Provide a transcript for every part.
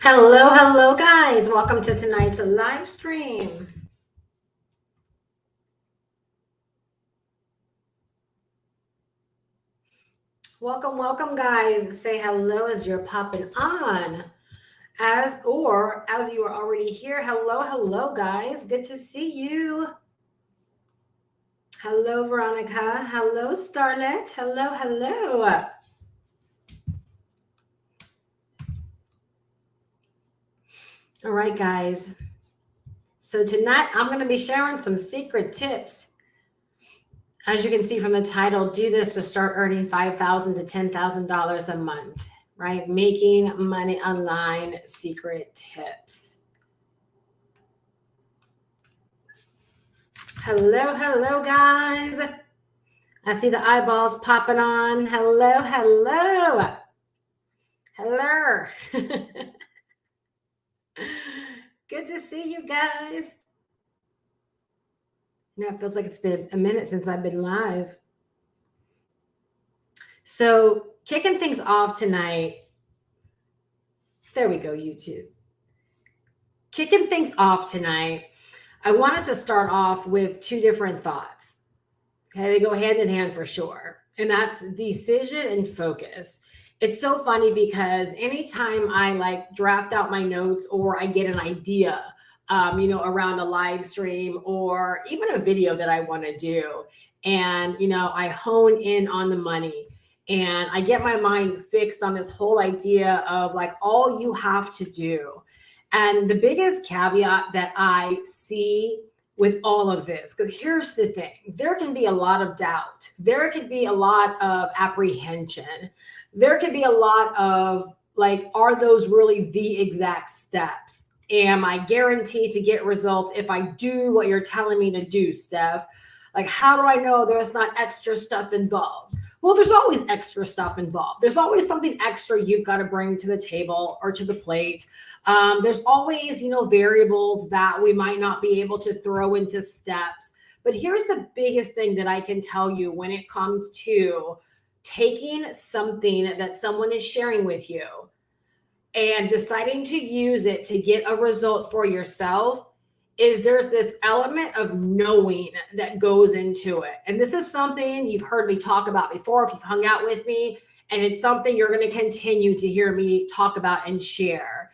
Hello, guys. Welcome to tonight's live stream. Welcome, guys. Say hello as you're popping on. As you are already here. Hello, guys. Good to see you. Hello, Veronica. Hello, Starlet. Hello. All right, guys. So tonight I'm going to be sharing some secret tips. As you can see from the title, do this to start earning $5,000 to $10,000 a month, right? Making money online, secret tips. Hello, guys. I see the eyeballs popping on. Hello. Good to see you guys. It feels like it's been a minute since I've been live. So kicking things off tonight. There we go, YouTube. Kicking things off tonight, I wanted to start off with two different thoughts. Okay, they go hand in hand for sure. And that's decision and focus. It's so funny because anytime I draft out my notes or I get an idea, around a live stream or even a video that I want to do, and, I hone in on the money and I get my mind fixed on this whole idea of all you have to do. And the biggest caveat that I see with all of this, because here's the thing, there can be a lot of doubt. There could be a lot of apprehension. There could be a lot of are those really the exact steps? Am I guaranteed to get results if I do what you're telling me to do, Steph? How do I know there's not extra stuff involved? Well, there's always extra stuff involved. There's always something extra you've got to bring to the table or to the plate. There's always, variables that we might not be able to throw into steps. But here's the biggest thing that I can tell you when it comes to taking something that someone is sharing with you and deciding to use it to get a result for yourself is there's this element of knowing that goes into it. And this is something you've heard me talk about before if you've hung out with me, and it's something you're going to continue to hear me talk about and share.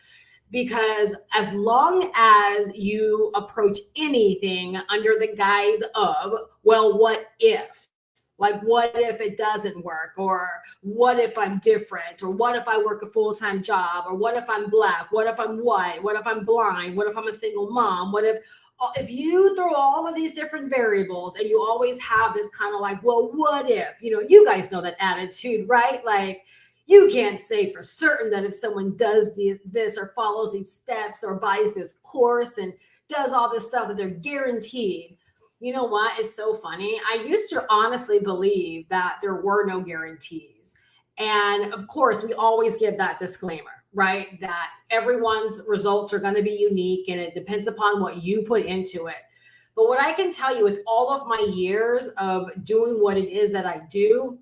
Because as long as you approach anything under the guise of, well, what if? What if it doesn't work? Or what if I'm different? Or what if I work a full-time job? Or what if I'm Black? What if I'm white? What if I'm blind? What if I'm a single mom? What if you throw all of these different variables and you always have this kind of well, what if? You guys know that attitude, right? You can't say for certain that if someone does this or follows these steps or buys this course and does all this stuff that they're guaranteed. You know what? It's so funny. I used to honestly believe that there were no guarantees. And of course, we always give that disclaimer, right? That everyone's results are going to be unique and it depends upon what you put into it. But what I can tell you with all of my years of doing what it is that I do,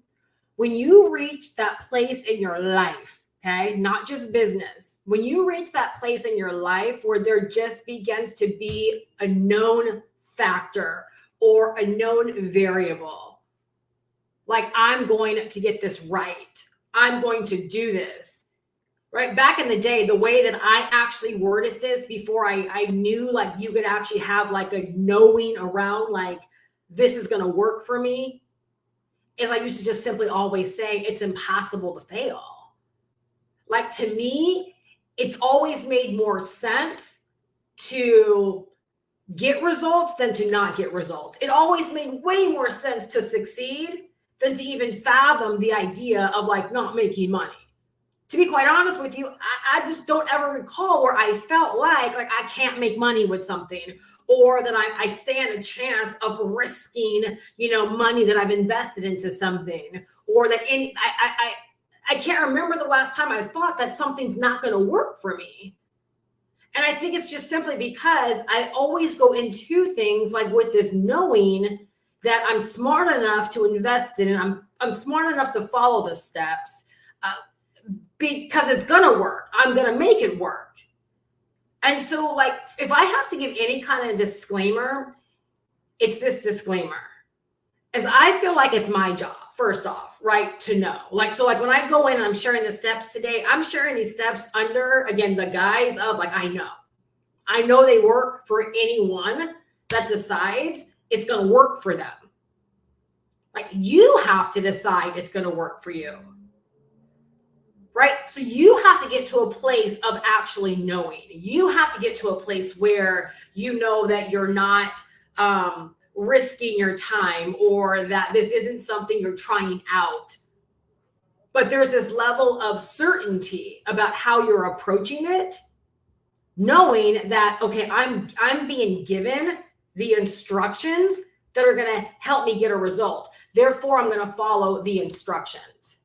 when you reach that place in your life, okay, not just business, when you reach that place in your life where there just begins to be a known factor or a known variable, I'm going to get this right. I'm going to do this, right? Back in the day, the way that I actually worded this before I knew you could actually have a knowing around this is going to work for me, is I used to just simply always say it's impossible to fail. To me, it's always made more sense to get results than to not get results. It always made way more sense to succeed than to even fathom the idea of not making money. To be quite honest with you, I just don't ever recall where I felt like I can't make money with something, or that I stand a chance of risking, money that I've invested into something, or that I can't remember the last time I thought that something's not going to work for me. And I think it's just simply because I always go into things with this knowing that I'm smart enough to invest in, and I'm smart enough to follow the steps. because it's going to work. I'm going to make it work. And so, like, if I have to give any kind of disclaimer, it's this disclaimer. As I feel like it's my job, first off, right, to know. Like, so like when I go in and I'm sharing the steps today, I'm sharing these steps under, again, the guise of like, I know they work for anyone that decides it's going to work for them. Like, you have to decide it's going to work for you. Right? So you have to get to a place of actually knowing. You have to get to a place where you know that you're not risking your time, or that this isn't something you're trying out. But there's this level of certainty about how you're approaching it, knowing that, okay, I'm being given the instructions that are going to help me get a result. Therefore, I'm going to follow the instructions.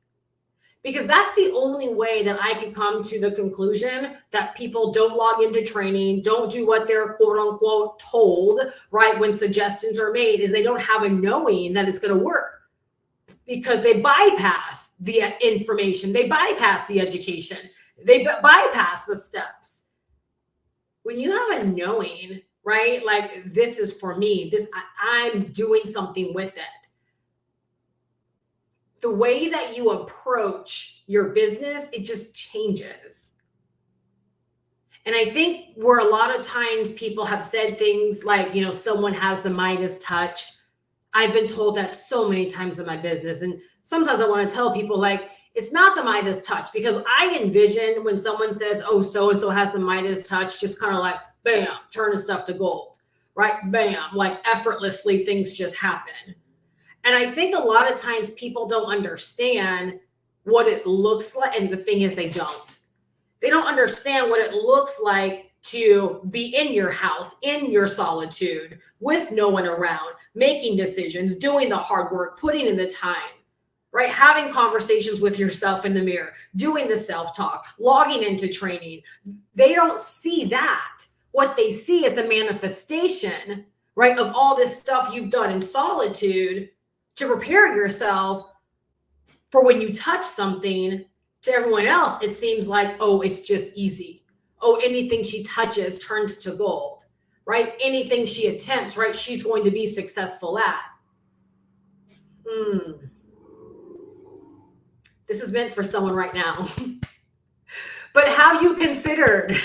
Because that's the only way that I could come to the conclusion that people don't log into training, don't do what they're quote unquote told, right? When suggestions are made, is they don't have a knowing that it's going to work, because they bypass the information, they bypass the education, they bypass the steps. When you have a knowing, right? Like, this is for me, I'm doing something with it. The way that you approach your business, it just changes. And I think where a lot of times people have said things like, you know, someone has the Midas touch. I've been told that so many times in my business. And sometimes I want to tell people, like, it's not the Midas touch, because I envision when someone says, oh, so-and-so has the Midas touch, just kind of like, bam, turning stuff to gold, right? Bam, like effortlessly things just happen. And I think a lot of times people don't understand what it looks like. And the thing is, they don't understand what it looks like to be in your house, in your solitude, with no one around, making decisions, doing the hard work, putting in the time, right? Having conversations with yourself in the mirror, doing the self-talk, logging into training. They don't see that. What they see is the manifestation, right, of all this stuff you've done in solitude to prepare yourself for when you touch something. To everyone else, it seems like, oh, it's just easy. Oh, anything she touches turns to gold, right? Anything she attempts, right, she's going to be successful at. This is meant for someone right now. But have you considered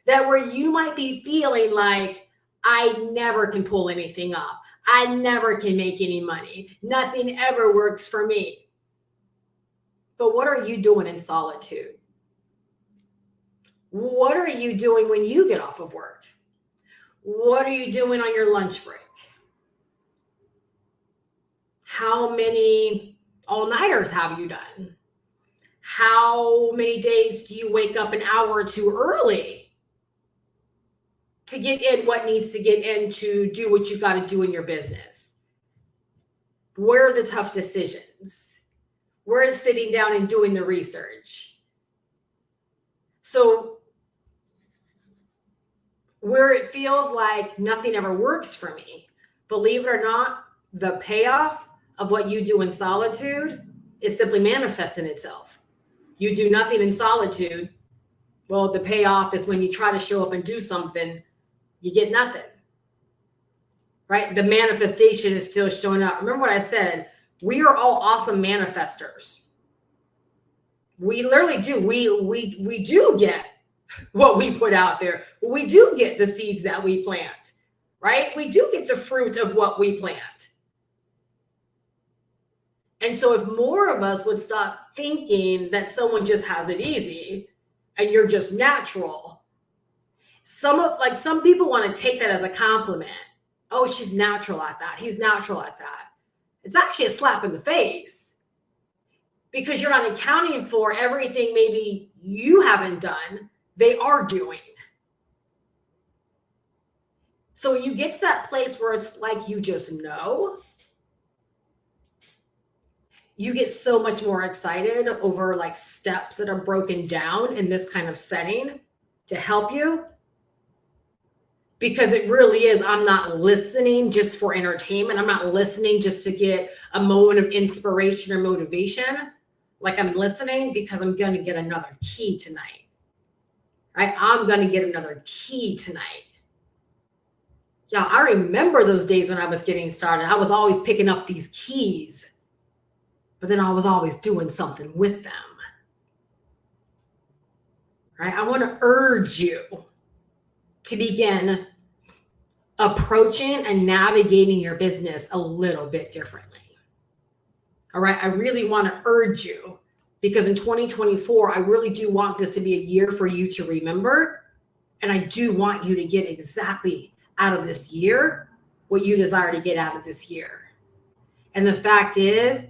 that where you might be feeling like, I never can pull anything off, I never can make any money, nothing ever works for me. But what are you doing in solitude? What are you doing when you get off of work? What are you doing on your lunch break? How many all-nighters have you done? How many days do you wake up an hour or two early to get in what needs to get in to do what you got to do in your business? Where are the tough decisions? Where is sitting down and doing the research? So where it feels like nothing ever works for me, believe it or not, the payoff of what you do in solitude is simply manifesting itself. You do nothing in solitude. Well, the payoff is when you try to show up and do something, you get nothing, right? The manifestation is still showing up. Remember what I said, we are all awesome manifestors. We literally do. We do get what we put out there. We do get the seeds that we plant, right? We do get the fruit of what we plant. And so if more of us would stop thinking that someone just has it easy and you're just natural, some people want to take that as a compliment. Oh, she's natural at that. He's natural at that. It's actually a slap in the face, because you're not accounting for everything maybe you haven't done, they are doing. So you get to that place where it's like you just know. You get so much more excited over like steps that are broken down in this kind of setting to help you. Because it really is, I'm not listening just for entertainment. I'm not listening just to get a moment of inspiration or motivation. like I'm listening because I'm going to get another key tonight, right? I'm going to get another key tonight. Yeah, I remember those days when I was getting started. I was always picking up these keys, but then I was always doing something with them, right? I want to urge you to begin approaching and navigating your business a little bit differently. All right. I really want to urge you because in 2024, I really do want this to be a year for you to remember. And I do want you to get exactly out of this year what you desire to get out of this year. And the fact is,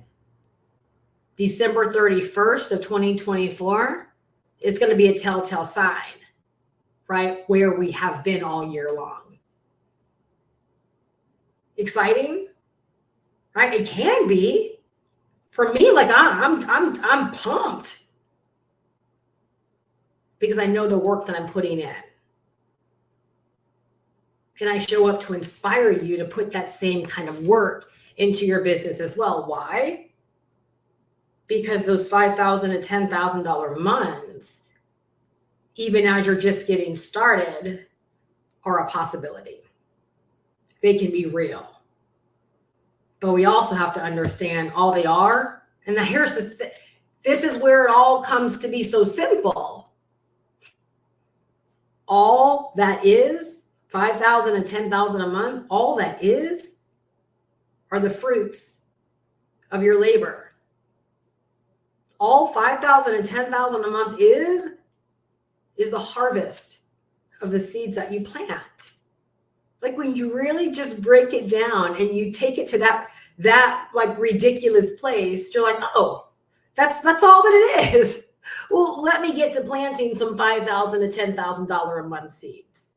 December 31st of 2024 is going to be a telltale sign, right? Where we have been all year long. Exciting, right? It can be. For me, like I'm pumped because I know the work that I'm putting in. And I show up to inspire you to put that same kind of work into your business as well. Why? Because those $5,000 and $10,000 months, even as you're just getting started, are a possibility. They can be real. But we also have to understand all they are. And this is where it all comes to be so simple. All that is $5,000 and $10,000 a month, all that is are the fruits of your labor. All $5,000 and $10,000 a month is the harvest of the seeds that you plant. Like when you really just break it down and you take it to that like ridiculous place, you're like, oh, that's all that it is. Well, let me get to planting some $5,000 to $10,000 a month seeds,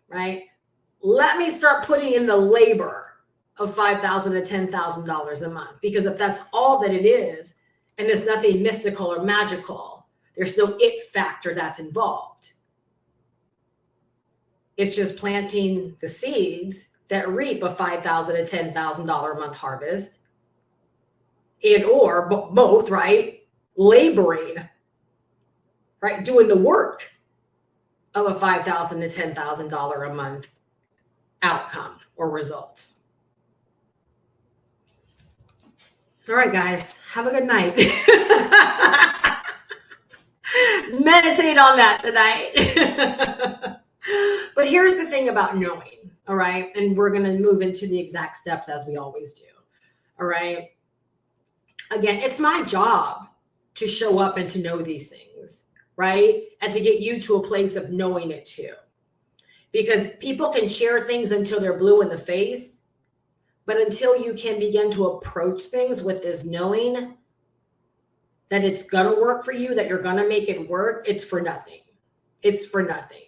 right? Let me start putting in the labor of $5,000 to $10,000 a month, because if that's all that it is, and there's nothing mystical or magical, there's no it factor that's involved. It's just planting the seeds that reap a $5,000 to $10,000 a month harvest, and or both, right? Laboring, right? Doing the work of a $5,000 to $10,000 a month outcome or result. All right, guys, have a good night. Meditate on that tonight. But here's the thing about knowing, all right? And we're going to move into the exact steps as we always do, all right? Again, it's my job to show up and to know these things, right? And to get you to a place of knowing it too. Because people can share things until they're blue in the face, but until you can begin to approach things with this knowing that it's going to work for you, that you're going to make it work, it's for nothing. It's for nothing.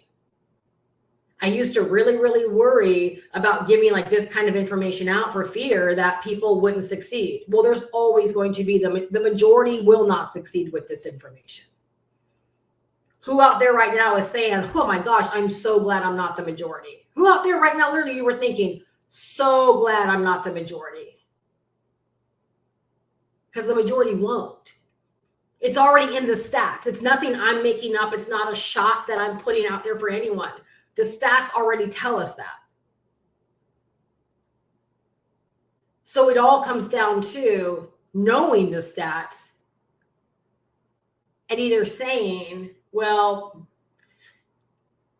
I used to really, really worry about giving like this kind of information out for fear that people wouldn't succeed. Well, there's always going to be the majority will not succeed with this information. Who out there right now is saying, oh my gosh, I'm so glad I'm not the majority? Who out there right now, literally you were thinking, so glad I'm not the majority? Because the majority won't. It's already in the stats. It's nothing I'm making up. It's not a shot that I'm putting out there for anyone. The stats already tell us that. So it all comes down to knowing the stats and either saying, well,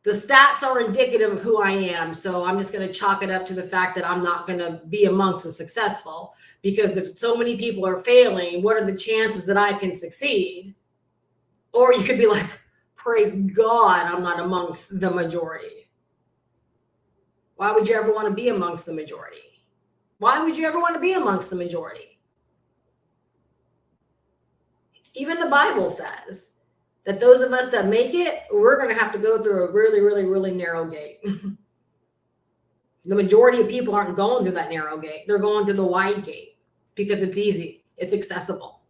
the stats are indicative of who I am, so I'm just going to chalk it up to the fact that I'm not going to be amongst the successful, because if so many people are failing, what are the chances that I can succeed? Or you could be like, praise God, I'm not amongst the majority. Why would you ever want to be amongst the majority? Why would you ever want to be amongst the majority? Even the Bible says that those of us that make it, we're going to have to go through a really, really, really narrow gate. The majority of people aren't going through that narrow gate. They're going through the wide gate because it's easy. It's accessible.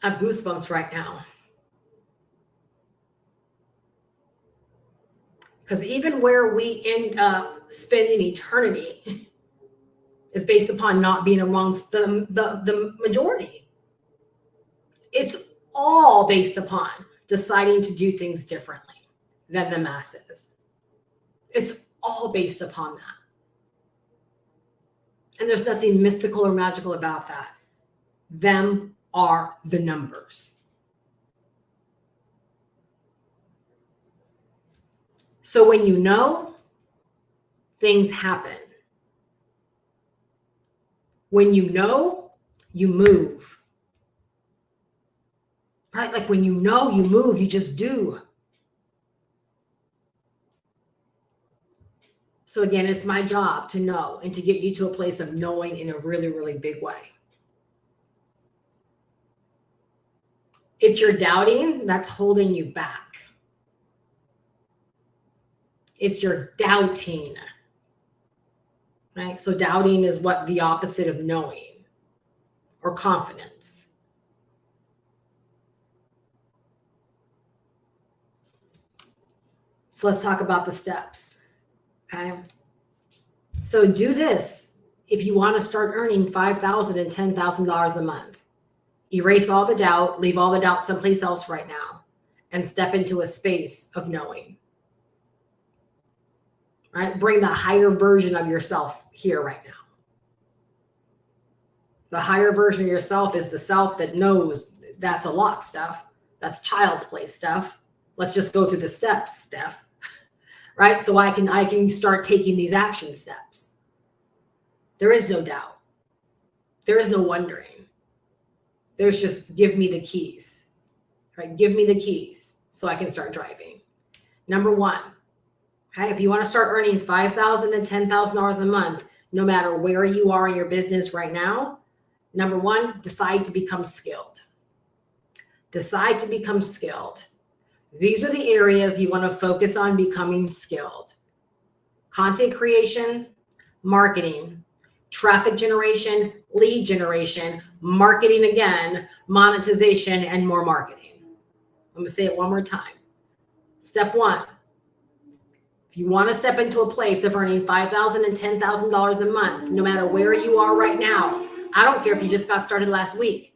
I have goosebumps right now. Because even where we end up spending eternity, is based upon not being amongst the majority. It's all based upon deciding to do things differently than the masses. It's all based upon that. And there's nothing mystical or magical about that. Them are the numbers. So when you know, things happen. When you know, you move. Right? Like when you know, you move, you just do. So again, it's my job to know and to get you to a place of knowing in a really, really big way. It's your doubting that's holding you back. It's your doubting. Right? So doubting is what the opposite of knowing or confidence. So let's talk about the steps. Okay. So do this if you want to start earning $5,000 and $10,000 a month. Erase all the doubt, leave all the doubt someplace else right now, and step into a space of knowing. Right? Bring the higher version of yourself here right now. The higher version of yourself is the self that knows that's a lot stuff. That's child's play stuff. Let's just go through the steps, Steph. Right? So I can start taking these action steps. There is no doubt. There is no wondering. There's just give me the keys. Right? Give me the keys so I can start driving. Number one, okay, if you want to start earning $5,000 and $10,000 a month, no matter where you are in your business right now, number one, decide to become skilled. Decide to become skilled. These are the areas you want to focus on becoming skilled. Content creation, marketing, traffic generation, lead generation, marketing again, monetization, and more marketing. I'm going to say it one more time. Step one, if you want to step into a place of earning $5,000 and $10,000 a month, no matter where you are right now, I don't care if you just got started last week.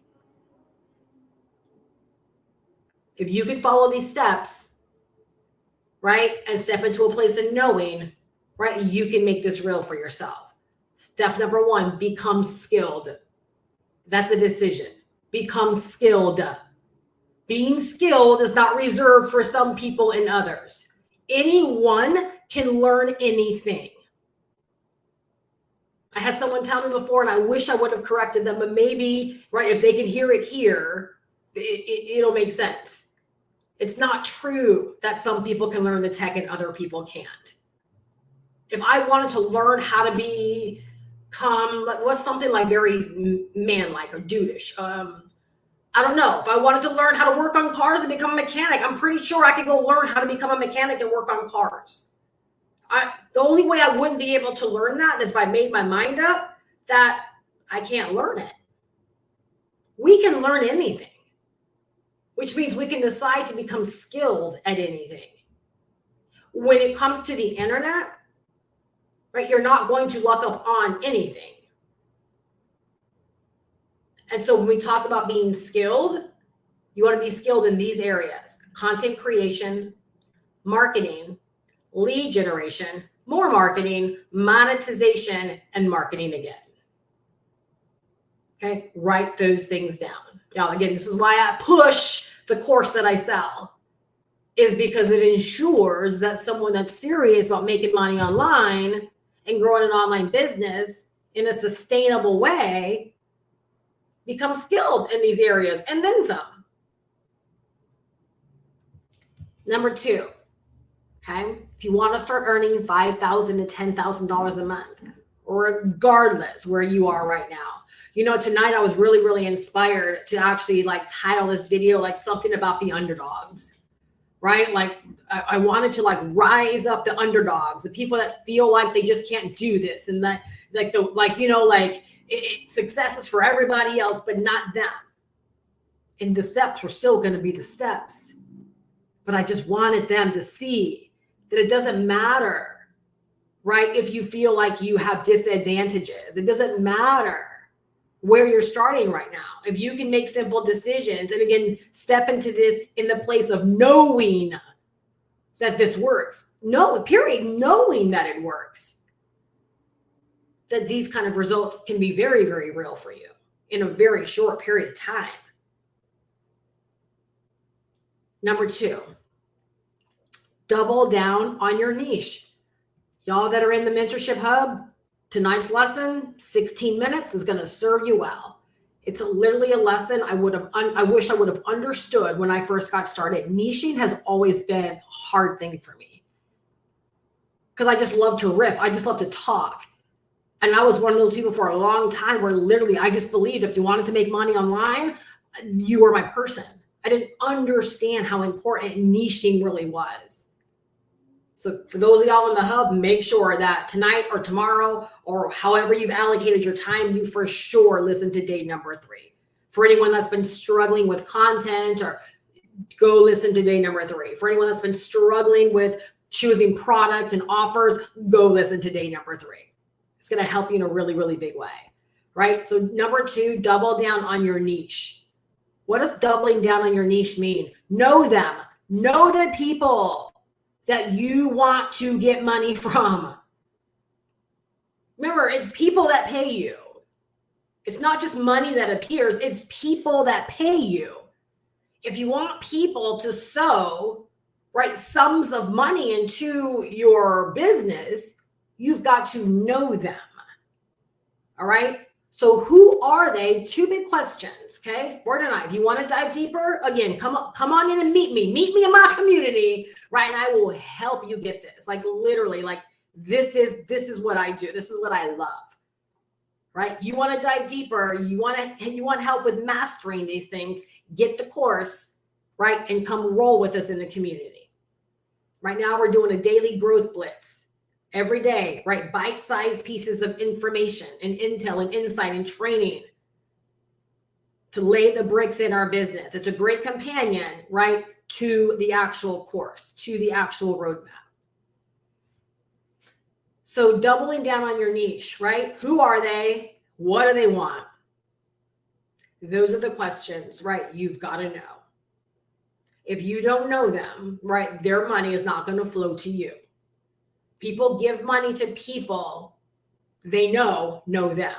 If you can follow these steps, right, and step into a place of knowing, right, you can make this real for yourself. Step number one, become skilled. That's a decision. Become skilled. Being skilled is not reserved for some people and others. Anyone can learn anything. I had someone tell me before, and I wish I would have corrected them, but maybe, right, if they can hear it here, it'll make sense. It's not true that some people can learn the tech and other people can't. If I wanted to learn how to become, what's something like very man-like or dudish? I don't know. If I wanted to learn how to work on cars and become a mechanic, I'm pretty sure I could go learn how to become a mechanic and work on cars. The only way I wouldn't be able to learn that is if I made my mind up that I can't learn it. We can learn anything, which means we can decide to become skilled at anything. When it comes to the internet, right, you're not going to luck up on anything. And so when we talk about being skilled, you want to be skilled in these areas: content creation, marketing, lead generation, more marketing, monetization, and marketing again. Okay, write those things down. Now, again, this is why I push the course that I sell, is because it ensures that someone that's serious about making money online and growing an online business in a sustainable way becomes skilled in these areas and then some. Number two, okay, if you want to start earning $5,000 to $10,000 a month, regardless where you are right now. You know, tonight I was really, really inspired to actually like title this video like something about the underdogs, right? Like I wanted to like rise up the underdogs, the people that feel like they just can't do this, and that success is for everybody else, but not them. And the steps were still going to be the steps, but I just wanted them to see that it doesn't matter right? If you feel like you have disadvantages, it doesn't matter where you're starting right now. If you can make simple decisions, and again, step into this in the place of knowing that this works. No, period. Knowing that it works. That these kind of results can be very, very real for you in a very short period of time. Number 2, double down on your niche. Y'all that are in the mentorship hub, tonight's lesson, 16 minutes, is going to serve you well. It's literally a lesson I wish I would have understood when I first got started. Niching has always been a hard thing for me because I just love to riff. I just love to talk. And I was one of those people for a long time where literally I just believed if you wanted to make money online, you were my person. I didn't understand how important niching really was. So for those of y'all in the hub, make sure that tonight or tomorrow or however you've allocated your time, you for sure listen to day number 3. For anyone that's been struggling with content, or go listen to day number 3. For anyone that's been struggling with choosing products and offers, go listen to day number 3. It's going to help you in a really, really big way, right? So number 2, double down on your niche. What does doubling down on your niche mean? Know them. Know the people that you want to get money from. Remember, it's people that pay you. It's not just money that appears, it's people that pay you. If you want people to sow, right, sums of money into your business, you've got to know them. All right? So who are they? 2 big questions, okay? For tonight. If you want to dive deeper, again, come on in and meet me. Meet me in my community, right? And I will help you get this. Like literally, like this is what I do. This is what I love. Right? You want to dive deeper, you want help with mastering these things, get the course, right? And come roll with us in the community. Right now we're doing a daily growth blitz. Every day, right? Bite-sized pieces of information and intel and insight and training to lay the bricks in our business. It's a great companion, right, to the actual course, to the actual roadmap. So doubling down on your niche, right? Who are they? What do they want? Those are the questions, right? You've got to know. If you don't know them, right, their money is not going to flow to you. People give money to people they know them.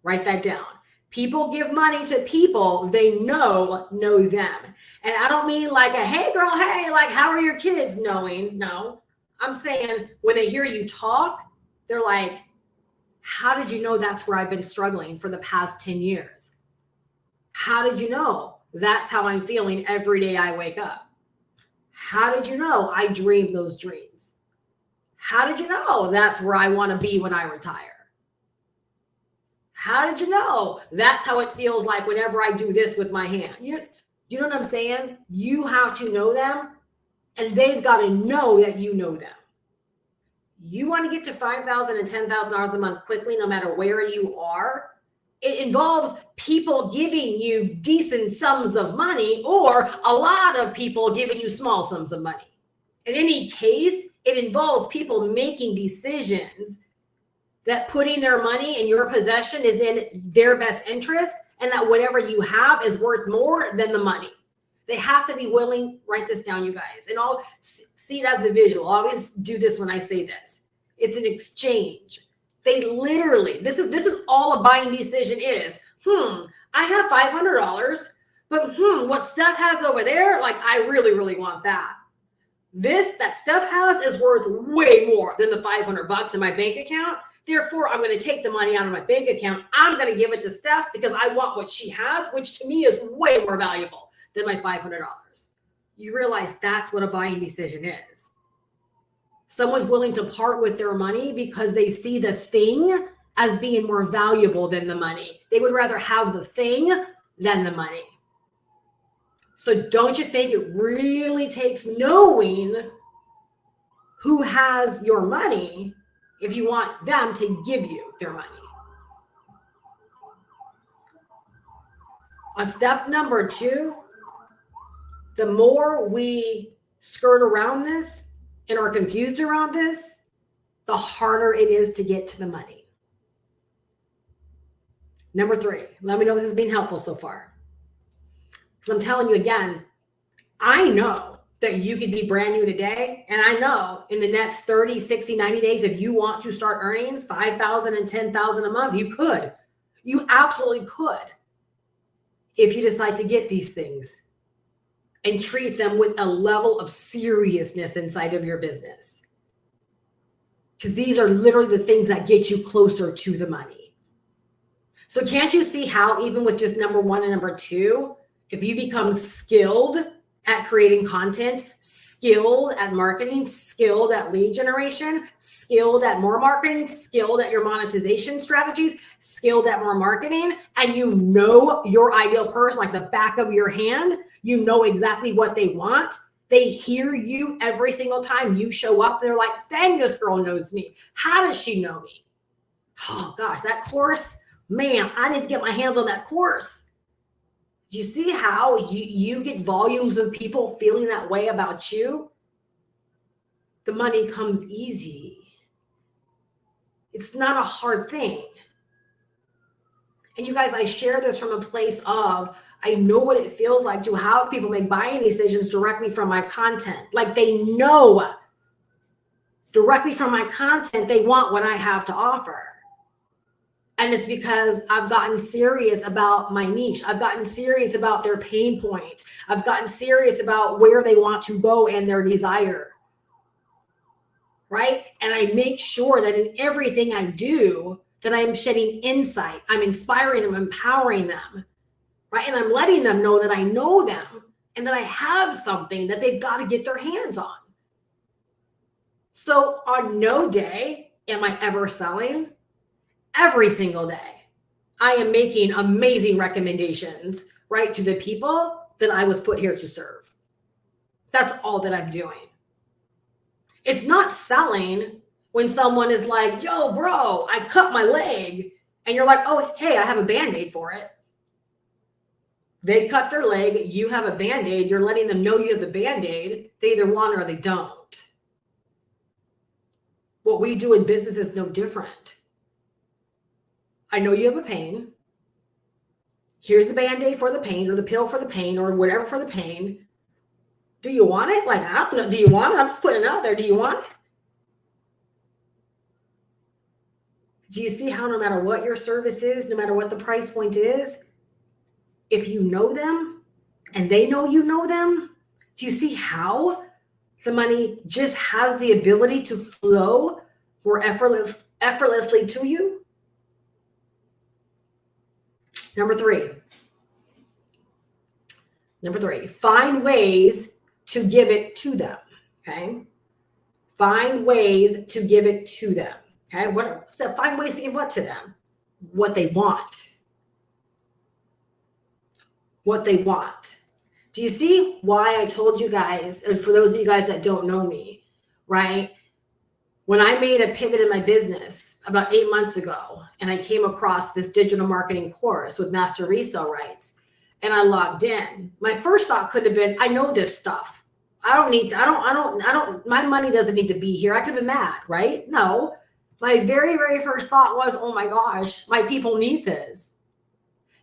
Write that down. People give money to people they know them. And I don't mean like a, hey girl, hey, like how are your kids knowing? No, I'm saying when they hear you talk, they're like, how did you know that's where I've been struggling for the past 10 years? How did you know that's how I'm feeling every day I wake up? How did you know I dream those dreams? How did you know that's where I want to be when I retire? How did you know that's how it feels like whenever I do this with my hand? You know what I'm saying? You have to know them, and they've got to know that you know them. You want to get to $5,000 and $10,000 a month quickly, no matter where you are. It involves people giving you decent sums of money or a lot of people giving you small sums of money. In any case, it involves people making decisions that putting their money in your possession is in their best interest, and that whatever you have is worth more than the money. They have to be willing, write this down, you guys, and I'll see it as a visual. I always do this when I say this. It's an exchange. They literally, this is all a buying decision is. I have $500, but what Steph has over there, like I really, really want that. That Steph has is worth way more than the $500 in my bank account. Therefore, I'm going to take the money out of my bank account. I'm going to give it to Steph because I want what she has, which to me is way more valuable than my $500. You realize that's what a buying decision is. Someone's willing to part with their money because they see the thing as being more valuable than the money. They would rather have the thing than the money. So don't you think it really takes knowing who has your money if you want them to give you their money? On step number 2, the more we skirt around this and are confused around this, the harder it is to get to the money. Number 3, let me know if this has been helpful so far. Because I'm telling you again, I know that you could be brand new today. And I know in the next 30, 60, 90 days, if you want to start earning $5,000 and $10,000 a month, you could. You absolutely could. If you decide to get these things and treat them with a level of seriousness inside of your business. Because these are literally the things that get you closer to the money. So can't you see how even with just number 1 and number 2, if you become skilled at creating content, skilled at marketing, skilled at lead generation, skilled at more marketing, skilled at your monetization strategies, skilled at more marketing, and you know your ideal person like the back of your hand, you know exactly what they want. They hear you every single time you show up. They're like, dang, this girl knows me. How does she know me? Oh gosh, that course, man, I need to get my hands on that course. Do you see how you get volumes of people feeling that way about you? The money comes easy. It's not a hard thing. And you guys, I share this from a place of, I know what it feels like to have people make buying decisions directly from my content. Like they know directly from my content, they want what I have to offer. And it's because I've gotten serious about my niche. I've gotten serious about their pain point. I've gotten serious about where they want to go and their desire. Right? And I make sure that in everything I do, that I'm shedding insight. I'm inspiring them, empowering them. Right? And I'm letting them know that I know them and that I have something that they've got to get their hands on. So on no day am I ever selling. Every single day, I am making amazing recommendations, right, to the people that I was put here to serve. That's all that I'm doing. It's not selling when someone is like, yo, bro, I cut my leg. And you're like, oh, hey, I have a Band-Aid for it. They cut their leg. You have a Band-Aid. You're letting them know you have the Band-Aid. They either want it or they don't. What we do in business is no different. I know you have a pain. Here's the Band-Aid for the pain or the pill for the pain or whatever for the pain. Do you want it? Like, I don't know. Do you want it? I'm just putting it out there. Do you want it? Do you see how no matter what your service is, no matter what the price point is, if you know them and they know you know them, do you see how the money just has the ability to flow more effortlessly to you? Number three, find ways to give it to them, okay? Find ways to give it to them, okay? Find ways to give what to them? What they want. What they want. Do you see why I told you guys, and for those of you guys that don't know me, right? When I made a pivot in my business about 8 months ago, and I came across this digital marketing course with master resale rights, and I logged in, my first thought could have been, I know this stuff. My money doesn't need to be here. I could have been mad, right? No, my very, very first thought was, oh my gosh, my people need this.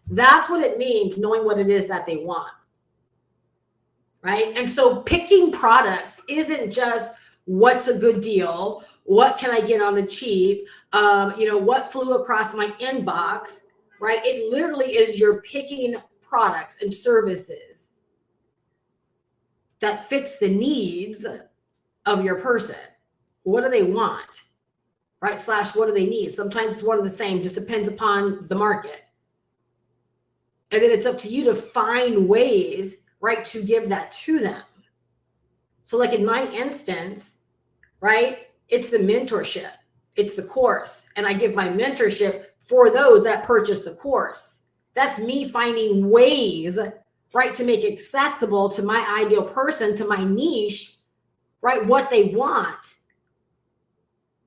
That's what it means, knowing what it is that they want, right? And so picking products isn't just what's a good deal, what can I get on the cheap, what flew across my inbox, right? It literally is you're picking products and services that fits the needs of your person. What do they want, right? / what do they need? Sometimes it's one and the same, just depends upon the market. And then it's up to you to find ways, right, to give that to them. So like in my instance, right, it's the mentorship, it's the course. And I give my mentorship for those that purchase the course. That's me finding ways, right, to make accessible to my ideal person, to my niche, right, what they want.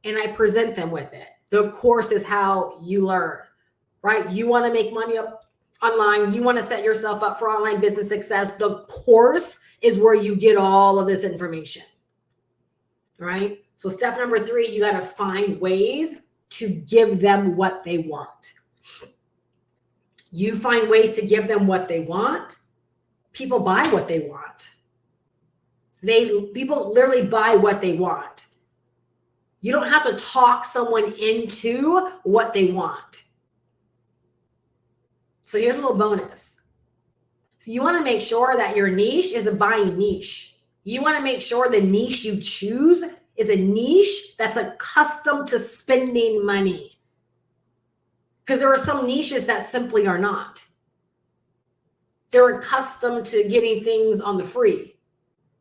And I present them with it. The course is how you learn, right? You want to make money up online. You want to set yourself up for online business success. The course is where you get all of this information, right? So step number 3, you got to find ways to give them what they want. You find ways to give them what they want. People buy what they want. People literally buy what they want. You don't have to talk someone into what they want. So here's a little bonus. So you want to make sure that your niche is a buying niche. You want to make sure the niche you choose is a niche that's accustomed to spending money. Because there are some niches that simply are not. They're accustomed to getting things on the free.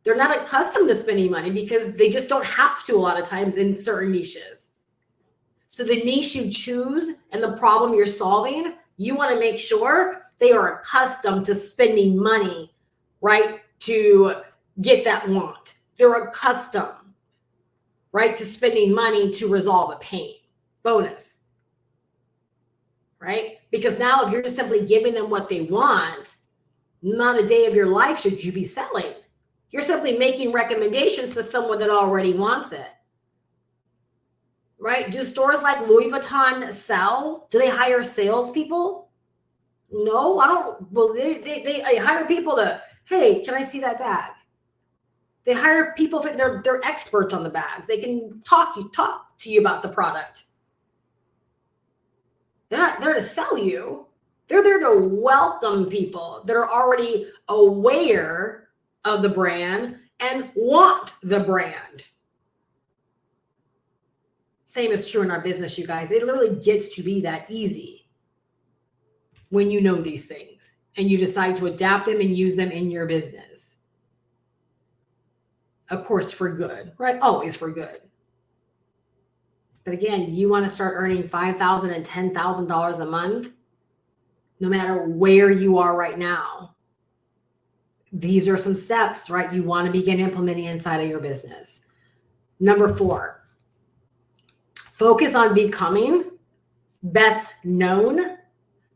They're not accustomed to spending money because they just don't have to a lot of times in certain niches. So the niche you choose and the problem you're solving, you want to make sure they are accustomed to spending money, right, to get that want. They're accustomed, right, to spending money to resolve a pain. Bonus, right? Because now if you're just simply giving them what they want, not a day of your life should you be selling. You're simply making recommendations to someone that already wants it, right? Do stores like Louis Vuitton sell? Do they hire salespeople? No, I don't. Well, they hire people to, hey, can I see that bag? They hire people, they're experts on the bags. They can talk to you about the product. They're not there to sell you. They're there to welcome people that are already aware of the brand and want the brand. Same is true in our business, you guys. It literally gets to be that easy when you know these things and you decide to adapt them and use them in your business. Of course, for good, right? Always for good. But again, you want to start earning $5,000 and $10,000 a month, no matter where you are right now. These are some steps, right? You want to begin implementing inside of your business. Number 4, focus on becoming best known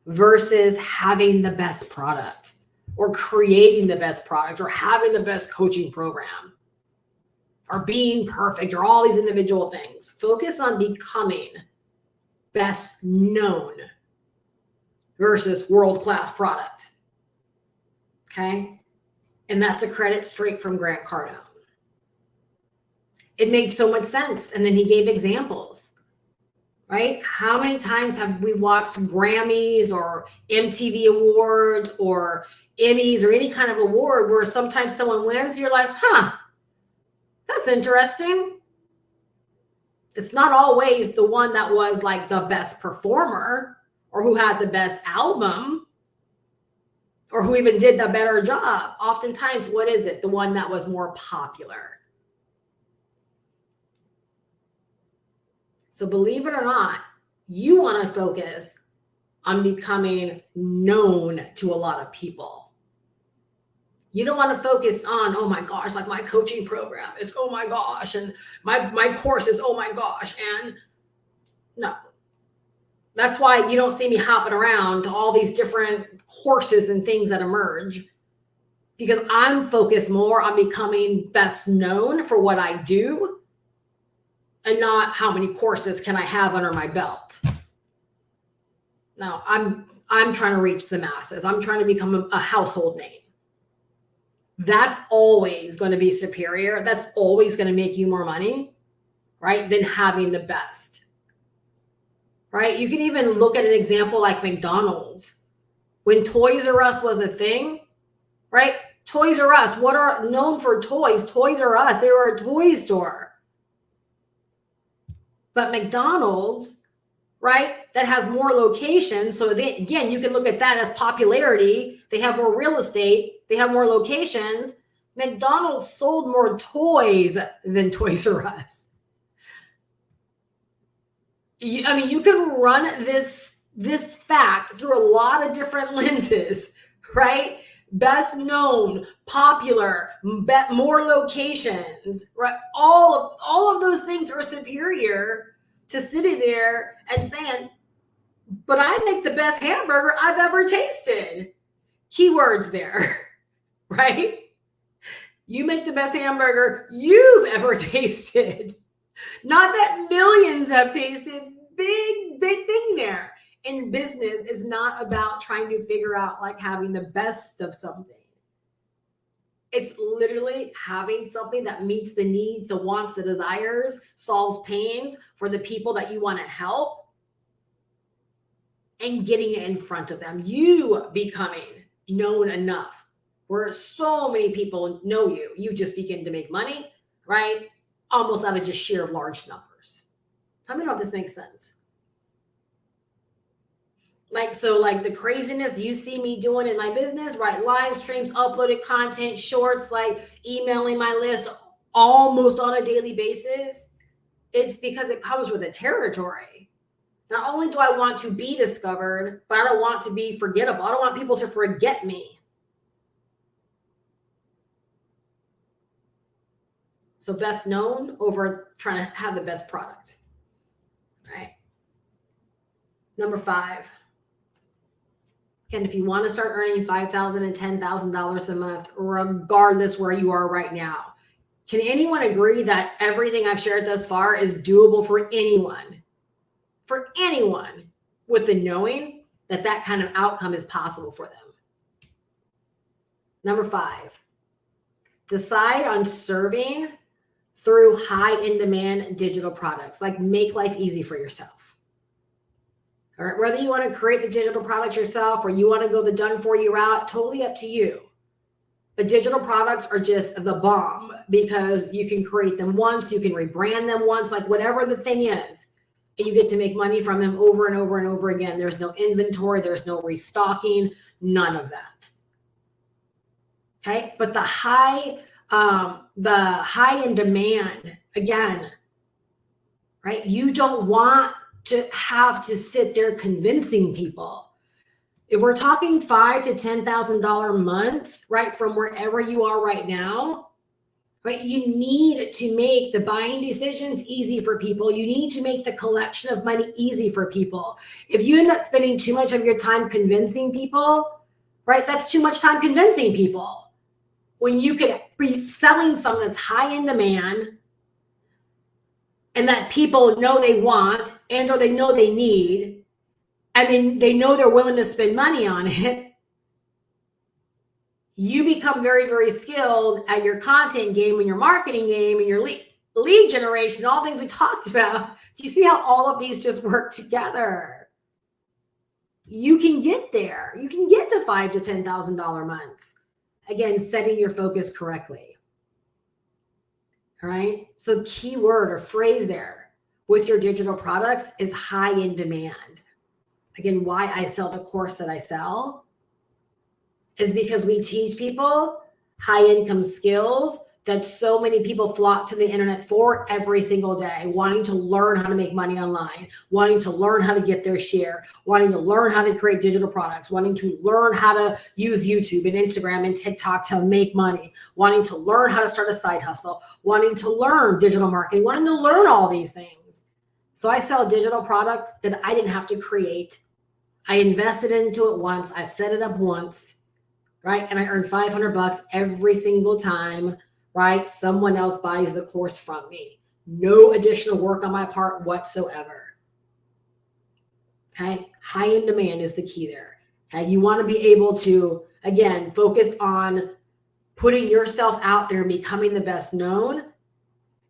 versus having the best product or creating the best product or having the best coaching program or being perfect or all these individual things. Focus on becoming best known versus world-class product. Okay? And that's a credit straight from Grant Cardone. It made so much sense. And then he gave examples, right? How many times have we watched Grammys or MTV Awards or Emmys or any kind of award where sometimes someone wins, you're like, that's interesting. It's not always the one that was like the best performer or who had the best album or who even did the better job. Oftentimes, what is it? The one that was more popular. So believe it or not, you want to focus on becoming known to a lot of people. You don't want to focus on, oh my gosh, like my coaching program is, oh my gosh, and my course is, oh my gosh. And no. That's why you don't see me hopping around to all these different courses and things that emerge, because I'm focused more on becoming best known for what I do and not how many courses can I have under my belt. No, I'm trying to reach the masses. I'm trying to become a household name. That's always going to be superior. That's always going to make you more money, right, than having the best. Right? You can even look at an example like McDonald's. When Toys R Us was a thing, right? Toys R Us, what are known for toys? Toys R Us, they were a toy store. But McDonald's, right, that has more locations. So again, you can look at that as popularity. They have more real estate. They have more locations. McDonald's sold more toys than Toys R Us. You can run this fact through a lot of different lenses, right? Best known, popular, more locations, right? All of those things are superior to sitting there and saying, but I make the best hamburger I've ever tasted. Keywords there, right? You make the best hamburger you've ever tasted. Not that millions have tasted. Big thing there. In business is not about trying to figure out like having the best of something. It's literally having something that meets the needs, the wants, the desires, solves pains for the people that you want to help, and getting it in front of them. You becoming known enough where so many people know you. You just begin to make money, right? Almost out of just sheer large numbers. Let me know if this makes sense. Like the craziness you see me doing in my business, right? Live streams, uploaded content, shorts, like emailing my list almost on a daily basis. It's because it comes with a territory. Not only do I want to be discovered, but I don't want to be forgettable. I don't want people to forget me. So best known over trying to have the best product, right? Number 5. And if you want to start earning $5,000 and $10,000 a month, regardless where you are right now, can anyone agree that everything I've shared thus far is doable for anyone? For anyone with the knowing that that kind of outcome is possible for them. Number 5, decide on serving through high in demand digital products. Like make life easy for yourself. All right, whether you want to create the digital products yourself or you want to go the done for you route, totally up to you. But digital products are just the bomb because you can create them once, you can rebrand them once, like whatever the thing is, and you get to make money from them over and over and over again. There's no inventory, there's no restocking, none of that. Okay, but the high in demand, again, right? You don't want to have to sit there convincing people. If we're talking $5,000 to $10,000 months, right, from wherever you are right now, right, you need to make the buying decisions easy for people. You need to make the collection of money easy for people. If you end up spending too much of your time convincing people, right, that's too much time convincing people. When you could be selling something that's high in demand, and that people know they want and or they know they need, and then they know they're willing to spend money on it, you become very, very skilled at your content game and your marketing game and your lead generation, all things we talked about. Do you see how all of these just work together? You can get there. You can get to $5,000 to $10,000 months. Again, setting your focus correctly. All right. So key word or phrase there with your digital products is high in demand. Again, why I sell the course that I sell is because we teach people high income skills that so many people flock to the internet for every single day, wanting to learn how to make money online, wanting to learn how to get their share, wanting to learn how to create digital products, wanting to learn how to use YouTube and Instagram and TikTok to make money, wanting to learn how to start a side hustle, wanting to learn digital marketing, wanting to learn all these things. So I sell a digital product that I didn't have to create. I invested into it once. I set it up once, right? And I earned $500 every single time, right? Someone else buys the course from me. No additional work on my part whatsoever. Okay. High in demand is the key there. Okay. You want to be able to, again, focus on putting yourself out there and becoming the best known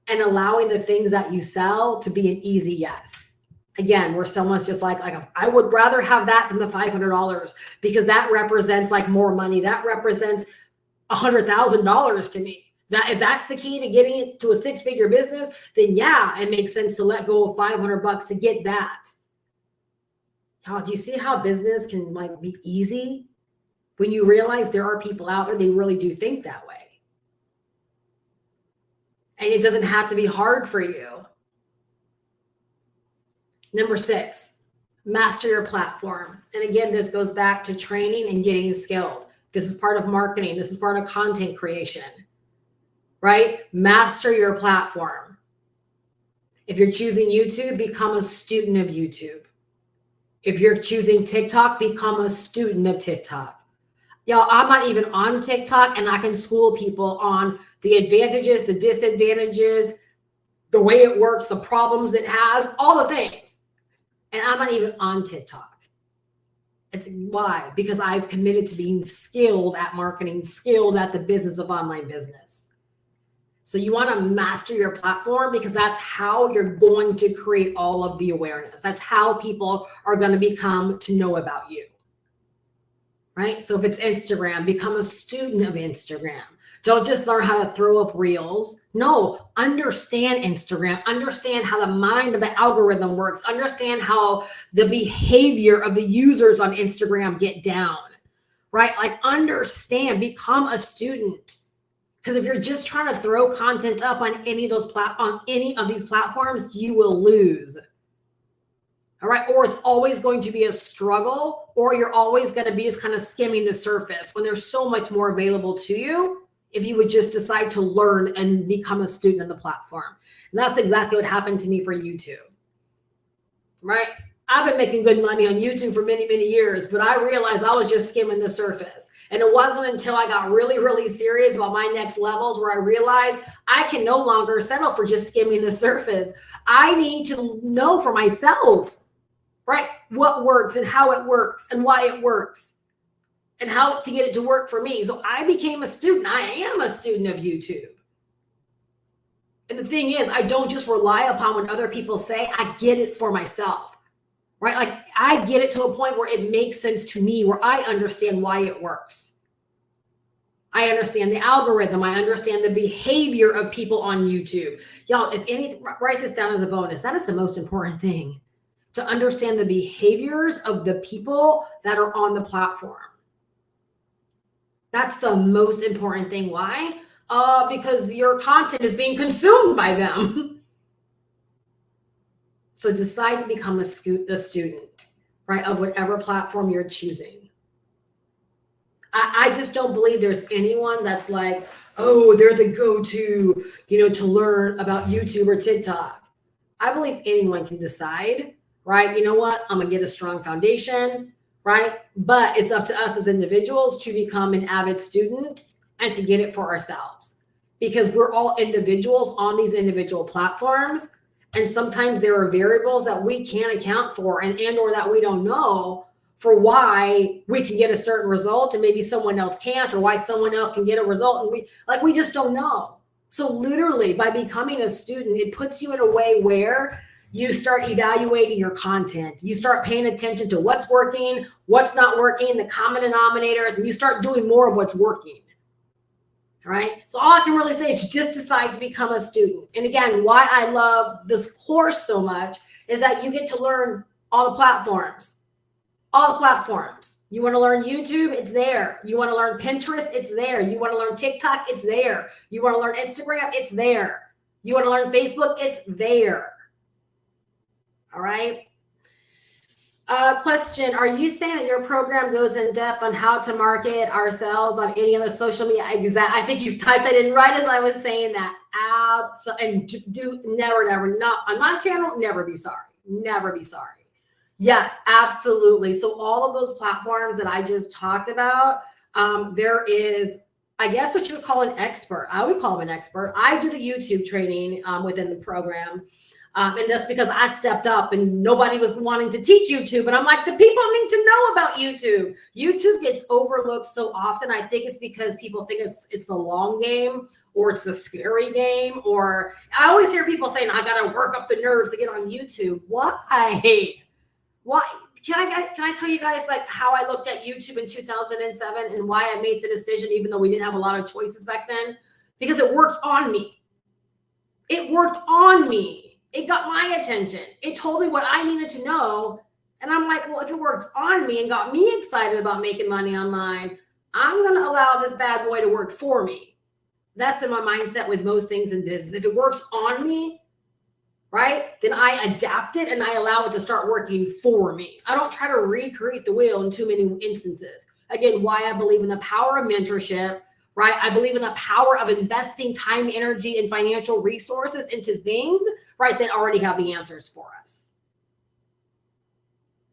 and allowing the things that you sell to be an easy yes. Again, where someone's just like I would rather have that than the $500 because that represents like more money. That represents $100,000 to me. That if that's the key to getting it to a 6-figure business, then yeah, it makes sense to let go of $500 to get that. How do you see how business can like be easy when you realize there are people out there, they really do think that way. And it doesn't have to be hard for you. Number 6, master your platform. And again, this goes back to training and getting skilled. This is part of marketing. This is part of content creation. Right? Master your platform. If you're choosing YouTube, become a student of YouTube. If you're choosing TikTok, become a student of TikTok. Y'all, I'm not even on TikTok and I can school people on the advantages, the disadvantages, the way it works, the problems it has, all the things. And I'm not even on TikTok. It's why? Because I've committed to being skilled at marketing, skilled at the business of online business. So you want to master your platform, because that's how you're going to create all of the awareness. That's how people are going to become to know about you, right? So if it's Instagram, become a student of Instagram. Don't just learn how to throw up reels. No, understand Instagram. Understand how the mind of the algorithm works. Understand how the behavior of the users on Instagram get down, right? Like understand, become a student. Because if you're just trying to throw content up on any of these platforms, you will lose. All right. Or it's always going to be a struggle, or you're always going to be just kind of skimming the surface when there's so much more available to you if you would just decide to learn and become a student of the platform. And that's exactly what happened to me for YouTube, right? I've been making good money on YouTube for many, many years, but I realized I was just skimming the surface. And it wasn't until I got really, really serious about my next levels where I realized I can no longer settle for just skimming the surface. I need to know for myself, right, what works and how it works and why it works, and how to get it to work for me. So I became a student. I am a student of YouTube. And the thing is, I don't just rely upon what other people say. I get it for myself, right? Like I get it to a point where it makes sense to me, where I understand why it works. I understand the algorithm. I understand the behavior of people on YouTube. Y'all, if anything, write this down as a bonus. That is the most important thing, to understand the behaviors of the people that are on the platform. That's the most important thing. Why? Because your content is being consumed by them. So decide to become a student, right, of whatever platform you're choosing. I just don't believe there's anyone that's like, oh, they're the go-to, to learn about YouTube or TikTok. I believe anyone can decide, right? You know what? I'm going to get a strong foundation, right? But it's up to us as individuals to become an avid student and to get it for ourselves, because we're all individuals on these individual platforms. And sometimes there are variables that we can't account for and or that we don't know for why we can get a certain result and maybe someone else can't, or why someone else can get a result. And we just don't know. So literally by becoming a student, it puts you in a way where you start evaluating your content. You start paying attention to what's working, what's not working, the common denominators, and you start doing more of what's working. All right. So all I can really say is just decide to become a student. And again, why I love this course so much is that you get to learn all the platforms. All the platforms. You want to learn YouTube? It's there. You want to learn Pinterest? It's there. You want to learn TikTok? It's there. You want to learn Instagram? It's there. You want to learn Facebook? It's there. All right. Question. Are you saying that your program goes in depth on how to market ourselves on any other social media? Exactly. I think you typed that in right as I was saying that. And never, not on my channel, never be sorry. Never be sorry. Yes, absolutely. So all of those platforms that I just talked about, there is, I guess what you would call an expert. I would call him an expert. I do the YouTube training within the program. And that's because I stepped up and nobody was wanting to teach YouTube. And I'm like, the people need to know about YouTube. YouTube gets overlooked so often. I think it's because people think it's the long game, or it's the scary game. Or I always hear people saying, I got to work up the nerves to get on YouTube. Why? Why? Can I tell you guys like how I looked at YouTube in 2007 and why I made the decision, even though we didn't have a lot of choices back then? Because it worked on me. It worked on me. It got my attention. It told me what I needed to know. And I'm like, well, if it worked on me and got me excited about making money online, I'm going to allow this bad boy to work for me. That's in my mindset with most things in business. If it works on me, right, then I adapt it and I allow it to start working for me. I don't try to recreate the wheel in too many instances. Again, why I believe in the power of mentorship, right? I believe in the power of investing time, energy, and financial resources into things, right, that already have the answers for us.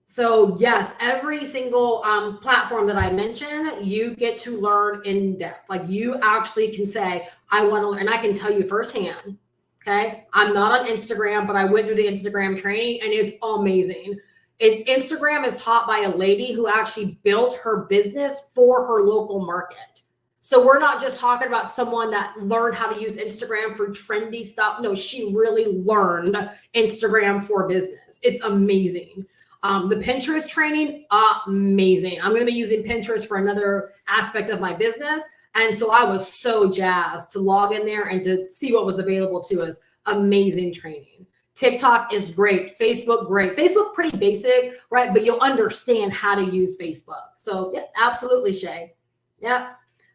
So yes, every single platform that I mention, you get to learn in depth. Like you actually can say, I want to learn, and I can tell you firsthand, Okay. I'm not on Instagram, but I went through the Instagram training and it's amazing. Instagram is taught by a lady who actually built her business for her local market. So we're not just talking about someone that learned how to use Instagram for trendy stuff. No, she really learned Instagram for business. It's amazing. The Pinterest training, amazing. I'm going to be using Pinterest for another aspect of my business. And so I was so jazzed to log in there and to see what was available to us. Amazing training. TikTok is great. Facebook, great. Facebook, pretty basic, right? But you'll understand how to use Facebook. So yeah, absolutely, Shay. Yeah.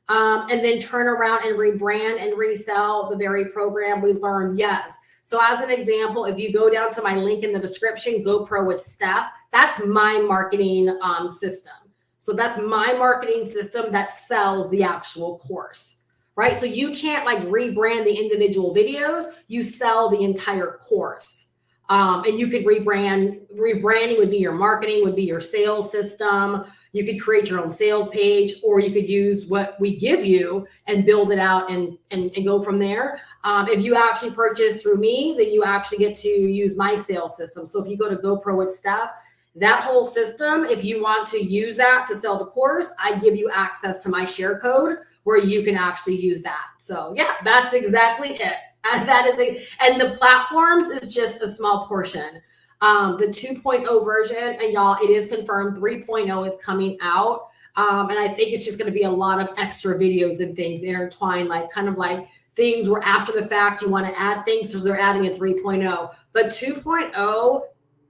And then turn around and rebrand and resell the very program we learned. Yes. So as an example, if you go down to my link in the description, GoPro with Steph, that's my marketing system. So that's my marketing system that sells the actual course, right? So you can't like rebrand the individual videos, you sell the entire course. And you could rebranding would be your marketing, would be your sales system. You could create your own sales page, or you could use what we give you and build it out and go from there. If you actually purchase through me, then you actually get to use my sales system. So if you go to GoPro with Steph, that whole system, if you want to use that to sell the course, I give you access to my share code where you can actually use that. So yeah, that's exactly it. That is it. And the platforms is just a small portion. The 2.0 version, and y'all, it is confirmed 3.0 is coming out. And I think it's just going to be a lot of extra videos and things intertwined, like kind of like things where after the fact you want to add things. So they're adding a 3.0, but 2.0,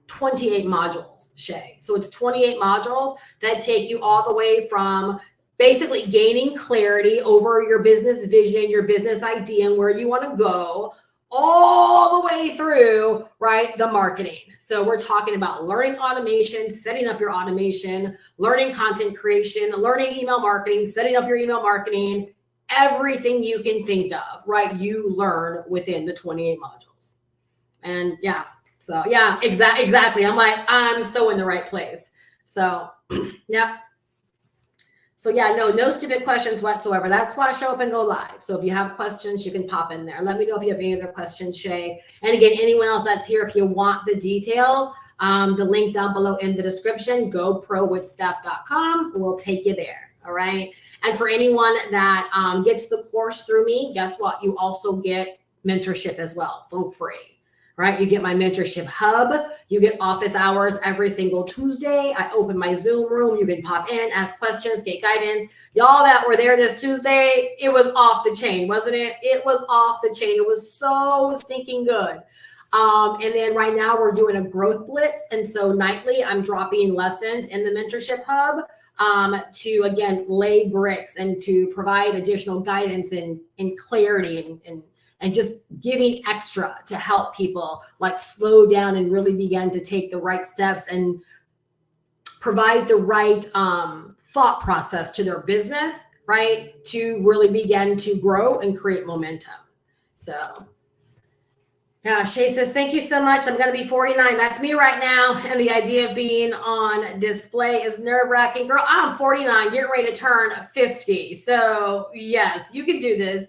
28 modules, Shay. So it's 28 modules that take you all the way from basically gaining clarity over your business vision, your business idea, and where you want to go, all the way through, right, the marketing. So we're talking about learning automation, setting up your automation, learning content creation, learning email marketing, setting up your email marketing, everything you can think of, right? You learn within the 28 modules. And yeah, so yeah, exactly. I'm like, I'm so in the right place. So yeah. So yeah, no stupid questions whatsoever. That's why I show up and go live. So if you have questions, you can pop in there. Let me know if you have any other questions, Shay. And again, anyone else that's here, if you want the details, the link down below in the description, goprowithsteph.com will take you there. All right. And for anyone that gets the course through me, guess what? You also get mentorship as well for free. Right? You get my mentorship hub. You get office hours every single Tuesday. I open my Zoom room. You can pop in, ask questions, get guidance. Y'all that were there this Tuesday, it was off the chain, wasn't it? It was off the chain. It was so stinking good. And then right now we're doing a growth blitz. And so nightly I'm dropping lessons in the mentorship hub to, again, lay bricks and to provide additional guidance and clarity and just giving extra to help people like slow down and really begin to take the right steps and provide the right thought process to their business, right? To really begin to grow and create momentum. So yeah, Shay says, thank you so much. I'm going to be 49. That's me right now. And the idea of being on display is nerve-wracking. Girl, I'm 49, getting ready to turn 50. So yes, you can do this.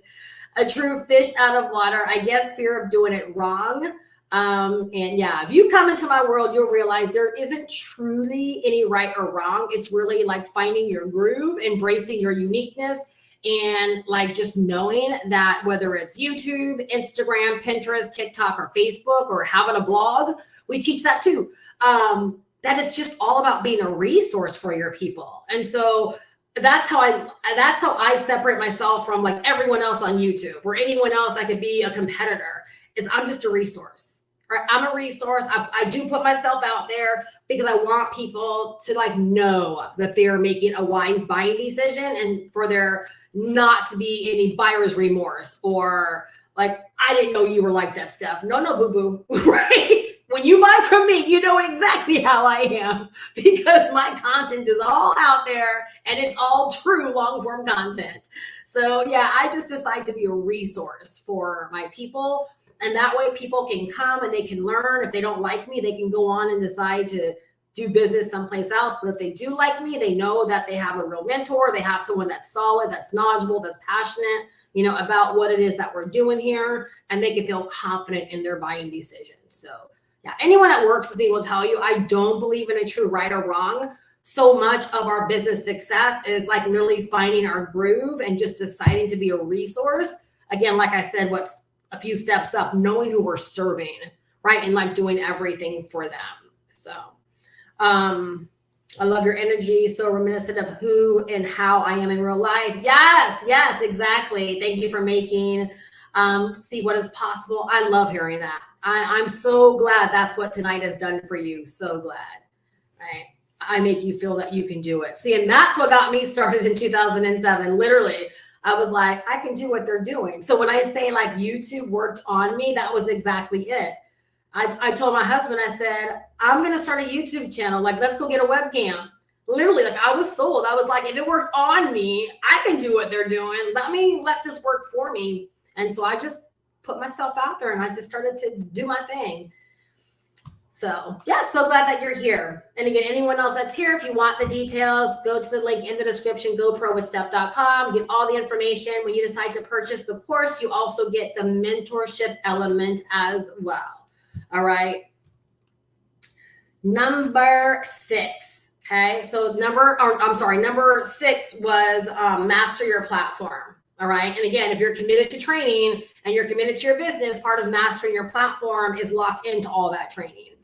A true fish out of water. I guess fear of doing it wrong. And yeah, if you come into my world, you'll realize there isn't truly any right or wrong. It's really like finding your groove, embracing your uniqueness, and like just knowing that whether it's YouTube, Instagram, Pinterest, TikTok, or Facebook, or having a blog, we teach that too. That it's just all about being a resource for your people. And so that's how I separate myself from like everyone else on YouTube or anyone else. I could be a competitor. Is I'm just a resource, right? I'm a resource. I do put myself out there because I want people to like know that they are making a wise buying decision and for there not to be any buyer's remorse or like, I didn't know you were like that, Steph. No, boo-boo, right? When you buy from me, you know exactly how I am because my content is all out there and it's all true long form content. So yeah, I just decide to be a resource for my people. And that way people can come and they can learn. If they don't like me, they can go on and decide to do business someplace else. But if they do like me, they know that they have a real mentor. They have someone that's solid, that's knowledgeable, that's passionate, about what it is that we're doing here, and they can feel confident in their buying decisions. So yeah, anyone that works with me will tell you, I don't believe in a true right or wrong. So much of our business success is like literally finding our groove and just deciding to be a resource. Again, like I said, what's a few steps up, knowing who we're serving, right? And like doing everything for them. So I love your energy. So reminiscent of who and how I am in real life. Yes, exactly. Thank you for making see what is possible. I love hearing that. I'm so glad that's what tonight has done for you. So glad, right? I make you feel that you can do it. See, and that's what got me started in 2007. Literally, I was like, I can do what they're doing. So when I say like YouTube worked on me, that was exactly it. I told my husband, I said, I'm going to start a YouTube channel. Like, let's go get a webcam. Literally, like I was sold. I was like, if it worked on me, I can do what they're doing. Let this work for me. And so I just put myself out there and I just started to do my thing. So yeah, so glad that you're here. And again, anyone else that's here, if you want the details, go to the link in the description, goprowithsteph.com, get all the information. When you decide to purchase the course, you also get the mentorship element as well. All right. Number 6. Okay. So number 6 was master your platform. All right. And again, if you're committed to training and you're committed to your business, part of mastering your platform is locked into all that training.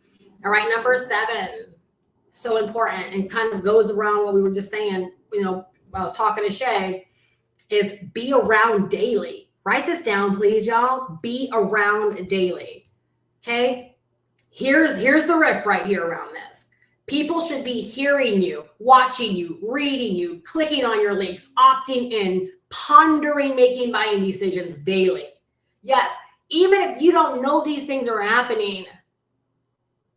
All right. Number 7, so important and kind of goes around what we were just saying, I was talking to Shay, is be around daily. Write this down, please, y'all. Be around daily. Okay. Here's the riff right here around this. People should be hearing you, watching you, reading you, clicking on your links, opting in, pondering, making buying decisions daily. Yes, even if you don't know these things are happening,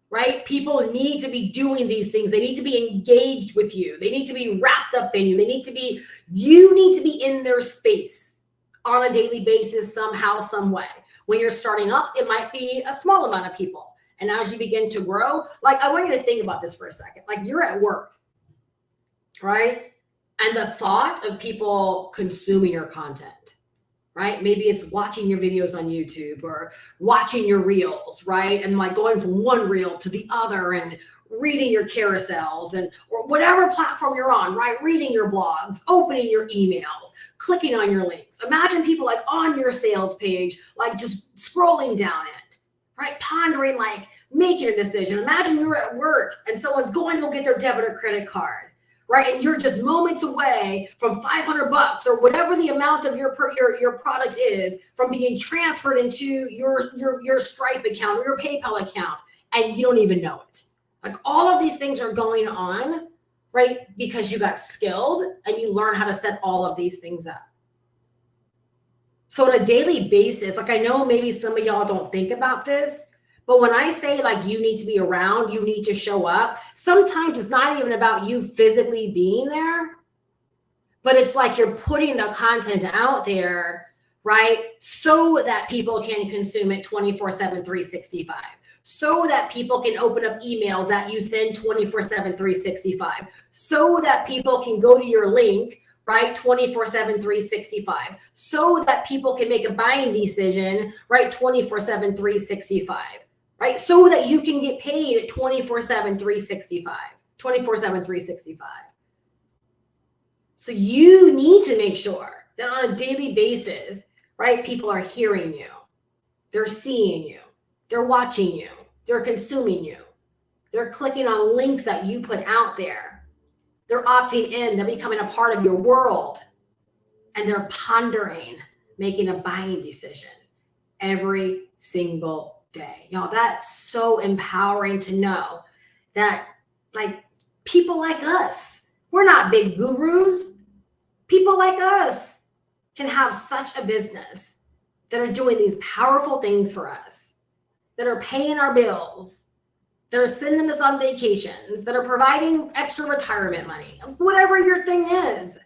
right? People need to be doing these things. They need to be engaged with you. They need to be wrapped up in you. You need to be in their space on a daily basis, somehow, some way. When you're starting off, it might be a small amount of people. And as you begin to grow, like I want you to think about this for a second. Like you're at work, right? And the thought of people consuming your content, right? Maybe it's watching your videos on YouTube or watching your reels, right? And like going from one reel to the other and reading your carousels or whatever platform you're on, right? Reading your blogs, opening your emails, clicking on your links. Imagine people like on your sales page, like just scrolling down it, right? Pondering, like making a decision. Imagine you're at work and someone's going to go get their debit or credit card, right? And you're just moments away from $500 or whatever the amount of your product is from being transferred into your Stripe account or your PayPal account, and you don't even know it. Like all of these things are going on, right? Because you got skilled and you learn how to set all of these things up. So on a daily basis, like I know maybe some of y'all don't think about this, but when I say like you need to be around, you need to show up, sometimes it's not even about you physically being there, but it's like you're putting the content out there, right? So that people can consume it 24/7, 365. So that people can open up emails that you send 24/7, 365. So that people can go to your link, right? 24/7, 365. So that people can make a buying decision, right? 24/7, 365. Right? So that you can get paid 24/7, 365. 24/7, 365. So you need to make sure that on a daily basis, right? People are hearing you. They're seeing you. They're watching you. They're consuming you. They're clicking on links that you put out there. They're opting in. They're becoming a part of your world. And they're pondering, making a buying decision every single day. Y'all, that's so empowering to know that like people like us, we're not big gurus. People like us can have such a business that are doing these powerful things for us, that are paying our bills, that are sending us on vacations, that are providing extra retirement money, whatever your thing is.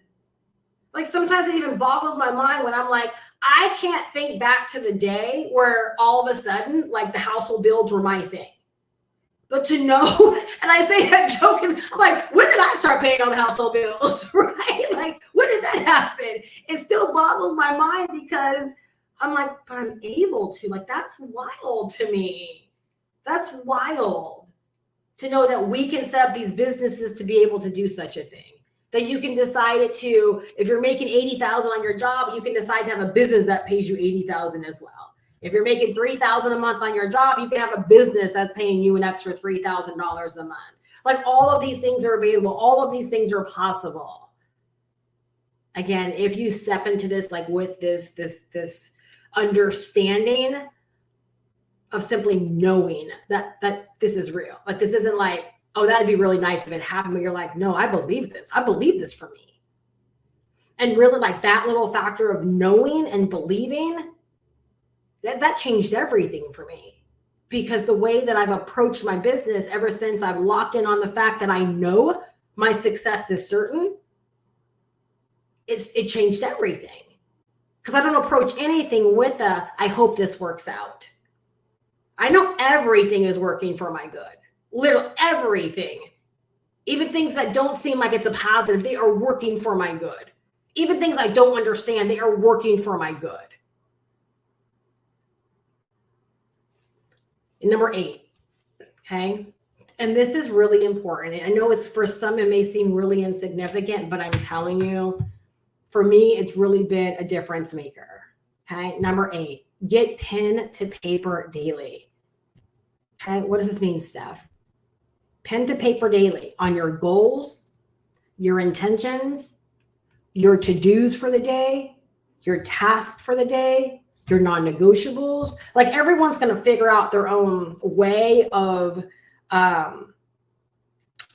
Like sometimes it even boggles my mind when I'm like, I can't think back to the day where all of a sudden, like the household bills were my thing. But to know, and I say that joking, I'm like, when did I start paying all the household bills, right? Like, when When did that happen? It still boggles my mind because I'm like, but I'm able to. Like, that's wild to me. That's wild to know that we can set up these businesses to be able to do such a thing. That you can decide to, if you're making $80,000 on your job, you can decide to have a business that pays you $80,000 as well. If you're making $3,000 a month on your job, you can have a business that's paying you an extra $3,000 a month. Like, all of these things are available. All of these things are possible. Again, if you step into this like with this understanding of simply knowing that this is real. Like, this isn't like, oh, that'd be really nice if it happened, but you're like, no, I believe this. I believe this for me. And really, like, that little factor of knowing and believing, that changed everything for me. Because the way that I've approached my business ever since I've locked in on the fact that I know my success is certain, it changed everything. Because I don't approach anything with I hope this works out. I know everything is working for my good. Literally everything. Even things that don't seem like it's a positive, they are working for my good. Even things I don't understand, they are working for my good. And number 8, okay? And this is really important. I know it's, for some, it may seem really insignificant, but I'm telling you, for me, it's really been a difference maker. Okay. Number 8, get pen to paper daily. Okay. What does this mean, Steph? Pen to paper daily on your goals, your intentions, your to-dos for the day, your tasks for the day, your non-negotiables. Like, everyone's going to figure out their own way of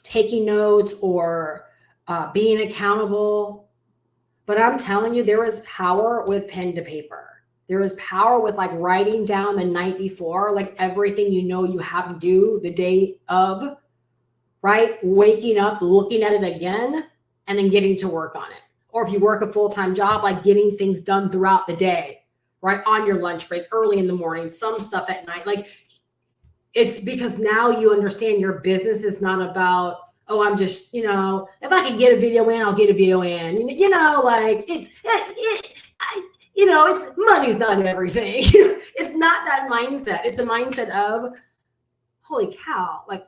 taking notes or being accountable. But I'm telling you, there is power with pen to paper. There is power with, like, writing down the night before, like, everything you know you have to do the day of, right? Waking up, looking at it again, and then getting to work on it. Or if you work a full-time job, like, getting things done throughout the day, right? On your lunch break, early in the morning, some stuff at night. Like, it's because now you understand your business is not about, oh, I'm just, if I can get a video in, I'll get a video in. Like, it's money's not everything. It's not that mindset. It's a mindset of, holy cow, like,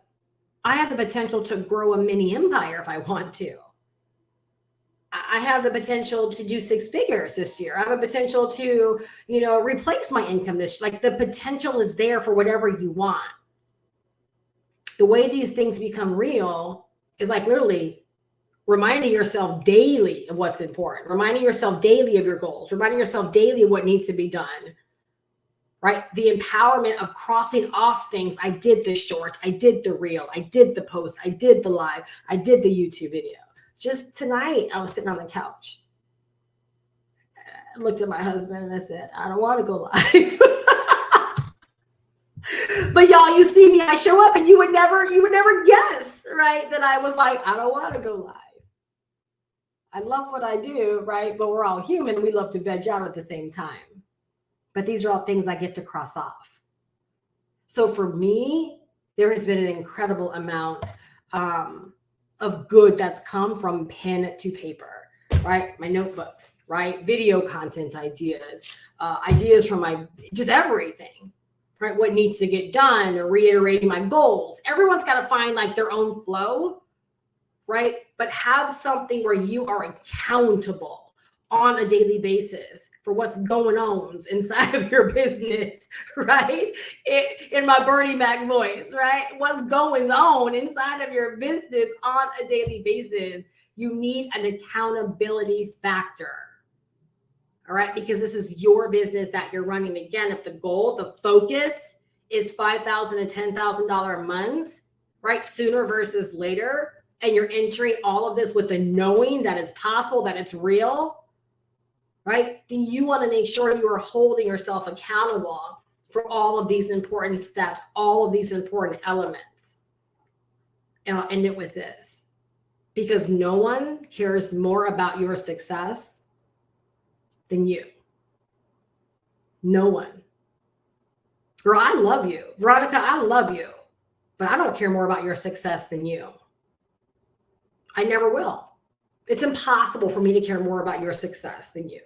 I have the potential to grow a mini empire if I want to. I have the potential to do 6 figures this year. I have a potential to, replace my income this year. Like, the potential is there for whatever you want. The way these things become real is, like, literally reminding yourself daily of what's important, reminding yourself daily of your goals, reminding yourself daily of what needs to be done, right? The empowerment of crossing off things. I did the shorts, I did the reel, I did the post, I did the live, I did the YouTube video. Just tonight, I was sitting on the couch. I looked at my husband and I said, I don't want to go live. But y'all, you see me, I show up, and you would never guess, right? That I was like, I don't want to go live. I love what I do, right? But we're all human. We love to veg out at the same time. But these are all things I get to cross off. So for me, there has been an incredible amount of good that's come from pen to paper, right? My notebooks, right? Video content ideas, ideas from just everything. Right? What needs to get done, or reiterating my goals. Everyone's got to find, like, their own flow, right? But have something where you are accountable on a daily basis for what's going on inside of your business, right? In my Bernie Mac voice, right? What's going on inside of your business on a daily basis. You need an accountability factor. All right, because this is your business that you're running. Again, if the goal, the focus is $5,000 and $10,000 a month, right? Sooner versus later, and you're entering all of this with the knowing that it's possible, that it's real, right? Then you want to make sure you are holding yourself accountable for all of these important steps, all of these important elements. And I'll end it with this, because no one cares more about your success than you. No one. Girl, I love you. Veronica, I love you. But I don't care more about your success than you. I never will. It's impossible for me to care more about your success than you.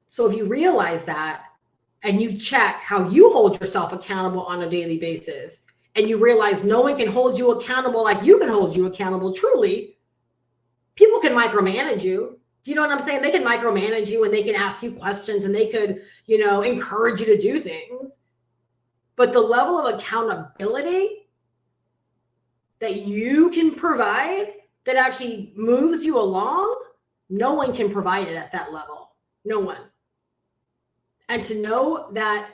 So if you realize that and you check how you hold yourself accountable on a daily basis, and you realize no one can hold you accountable like you can hold you accountable truly, people can micromanage you. Do you know what I'm saying? They can micromanage you and they can ask you questions and they could, encourage you to do things. But the level of accountability that you can provide that actually moves you along, no one can provide it at that level. No one. And to know that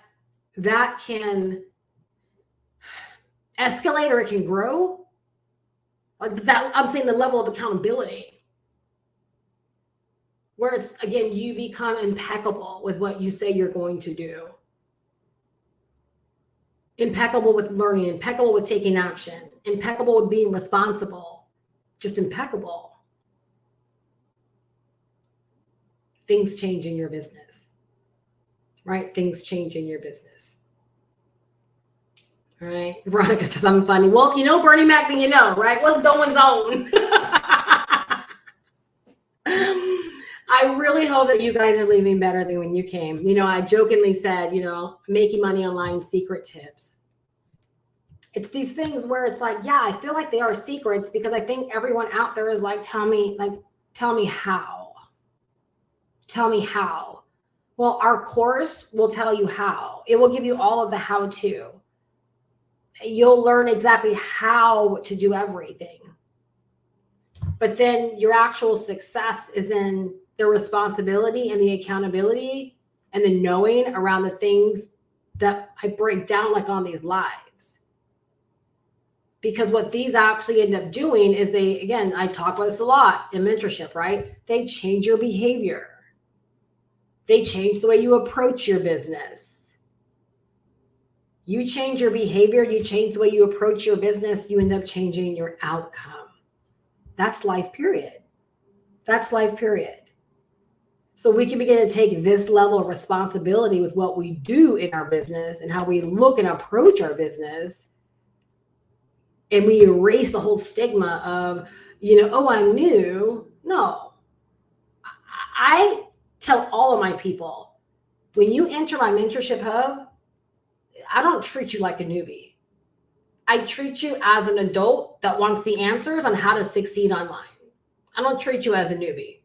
that can escalate or it can grow, like that, I'm saying the level of accountability, where it's, again, you become impeccable with what you say you're going to do. Impeccable with learning, impeccable with taking action, impeccable with being responsible, just impeccable. Things change in your business, right? Things change in your business. All right. Veronica says, I'm funny. Well, if you know Bernie Mac, then you know, right? What's going on? I really hope that you guys are leaving better than when you came. I jokingly said, making money online secret tips. It's these things where it's like, yeah, I feel like they are secrets because I think everyone out there is like, tell me how. Tell me how. Well, our course will tell you how. It will give you all of the how-to. You'll learn exactly how to do everything. But then your actual success is in the responsibility and the accountability and the knowing around the things that I break down like on these lives. Because what these actually end up doing is I talk about this a lot in mentorship, right? They change your behavior. They change the way you approach your business. You change your behavior, you change the way you approach your business, you end up changing your outcome. That's life, period. That's life, period. So we can begin to take this level of responsibility with what we do in our business and how we look and approach our business. And we erase the whole stigma of, I'm new. No. I tell all of my people, when you enter my mentorship hub, I don't treat you like a newbie. I treat you as an adult that wants the answers on how to succeed online. I don't treat you as a newbie,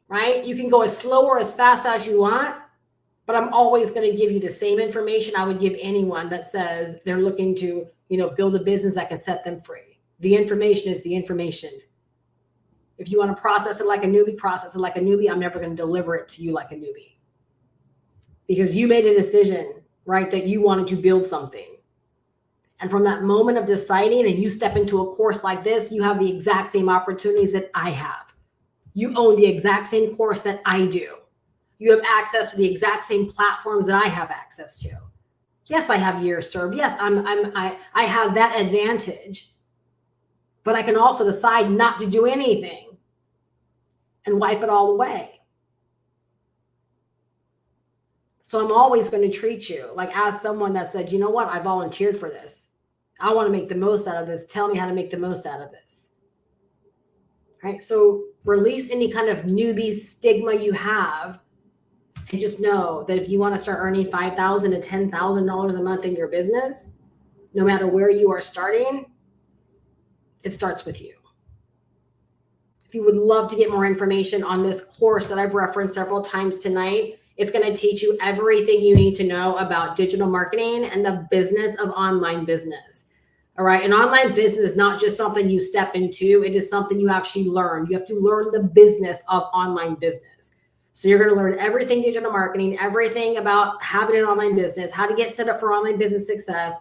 right? You can go as slow or as fast as you want, but I'm always going to give you the same information I would give anyone that says they're looking to, build a business that can set them free. The information is the information. If you want to process it like a newbie, process it like a newbie. I'm never going to deliver it to you like a newbie because you made a decision, right, that you wanted to build something. And from that moment of deciding and you step into a course like this, you have the exact same opportunities that I have. You own the exact same course that I do. You have access to the exact same platforms that I have access to. Yes, I have years served. Yes, I have that advantage. But I can also decide not to do anything and wipe it all away. So I'm always going to treat you like as someone that said, you know what, I volunteered for this. I want to make the most out of this. Tell me how to make the most out of this. Right? So release any kind of newbie stigma you have and just know that if you want to start earning $5,000 to $10,000 a month in your business, no matter where you are starting, it starts with you. If you would love to get more information on this course that I've referenced several times tonight, it's going to teach you everything you need to know about digital marketing and the business of online business. All right. An online business is not just something you step into. It is something you actually learn. You have to learn the business of online business. So you're going to learn everything digital marketing, everything about having an online business, how to get set up for online business success.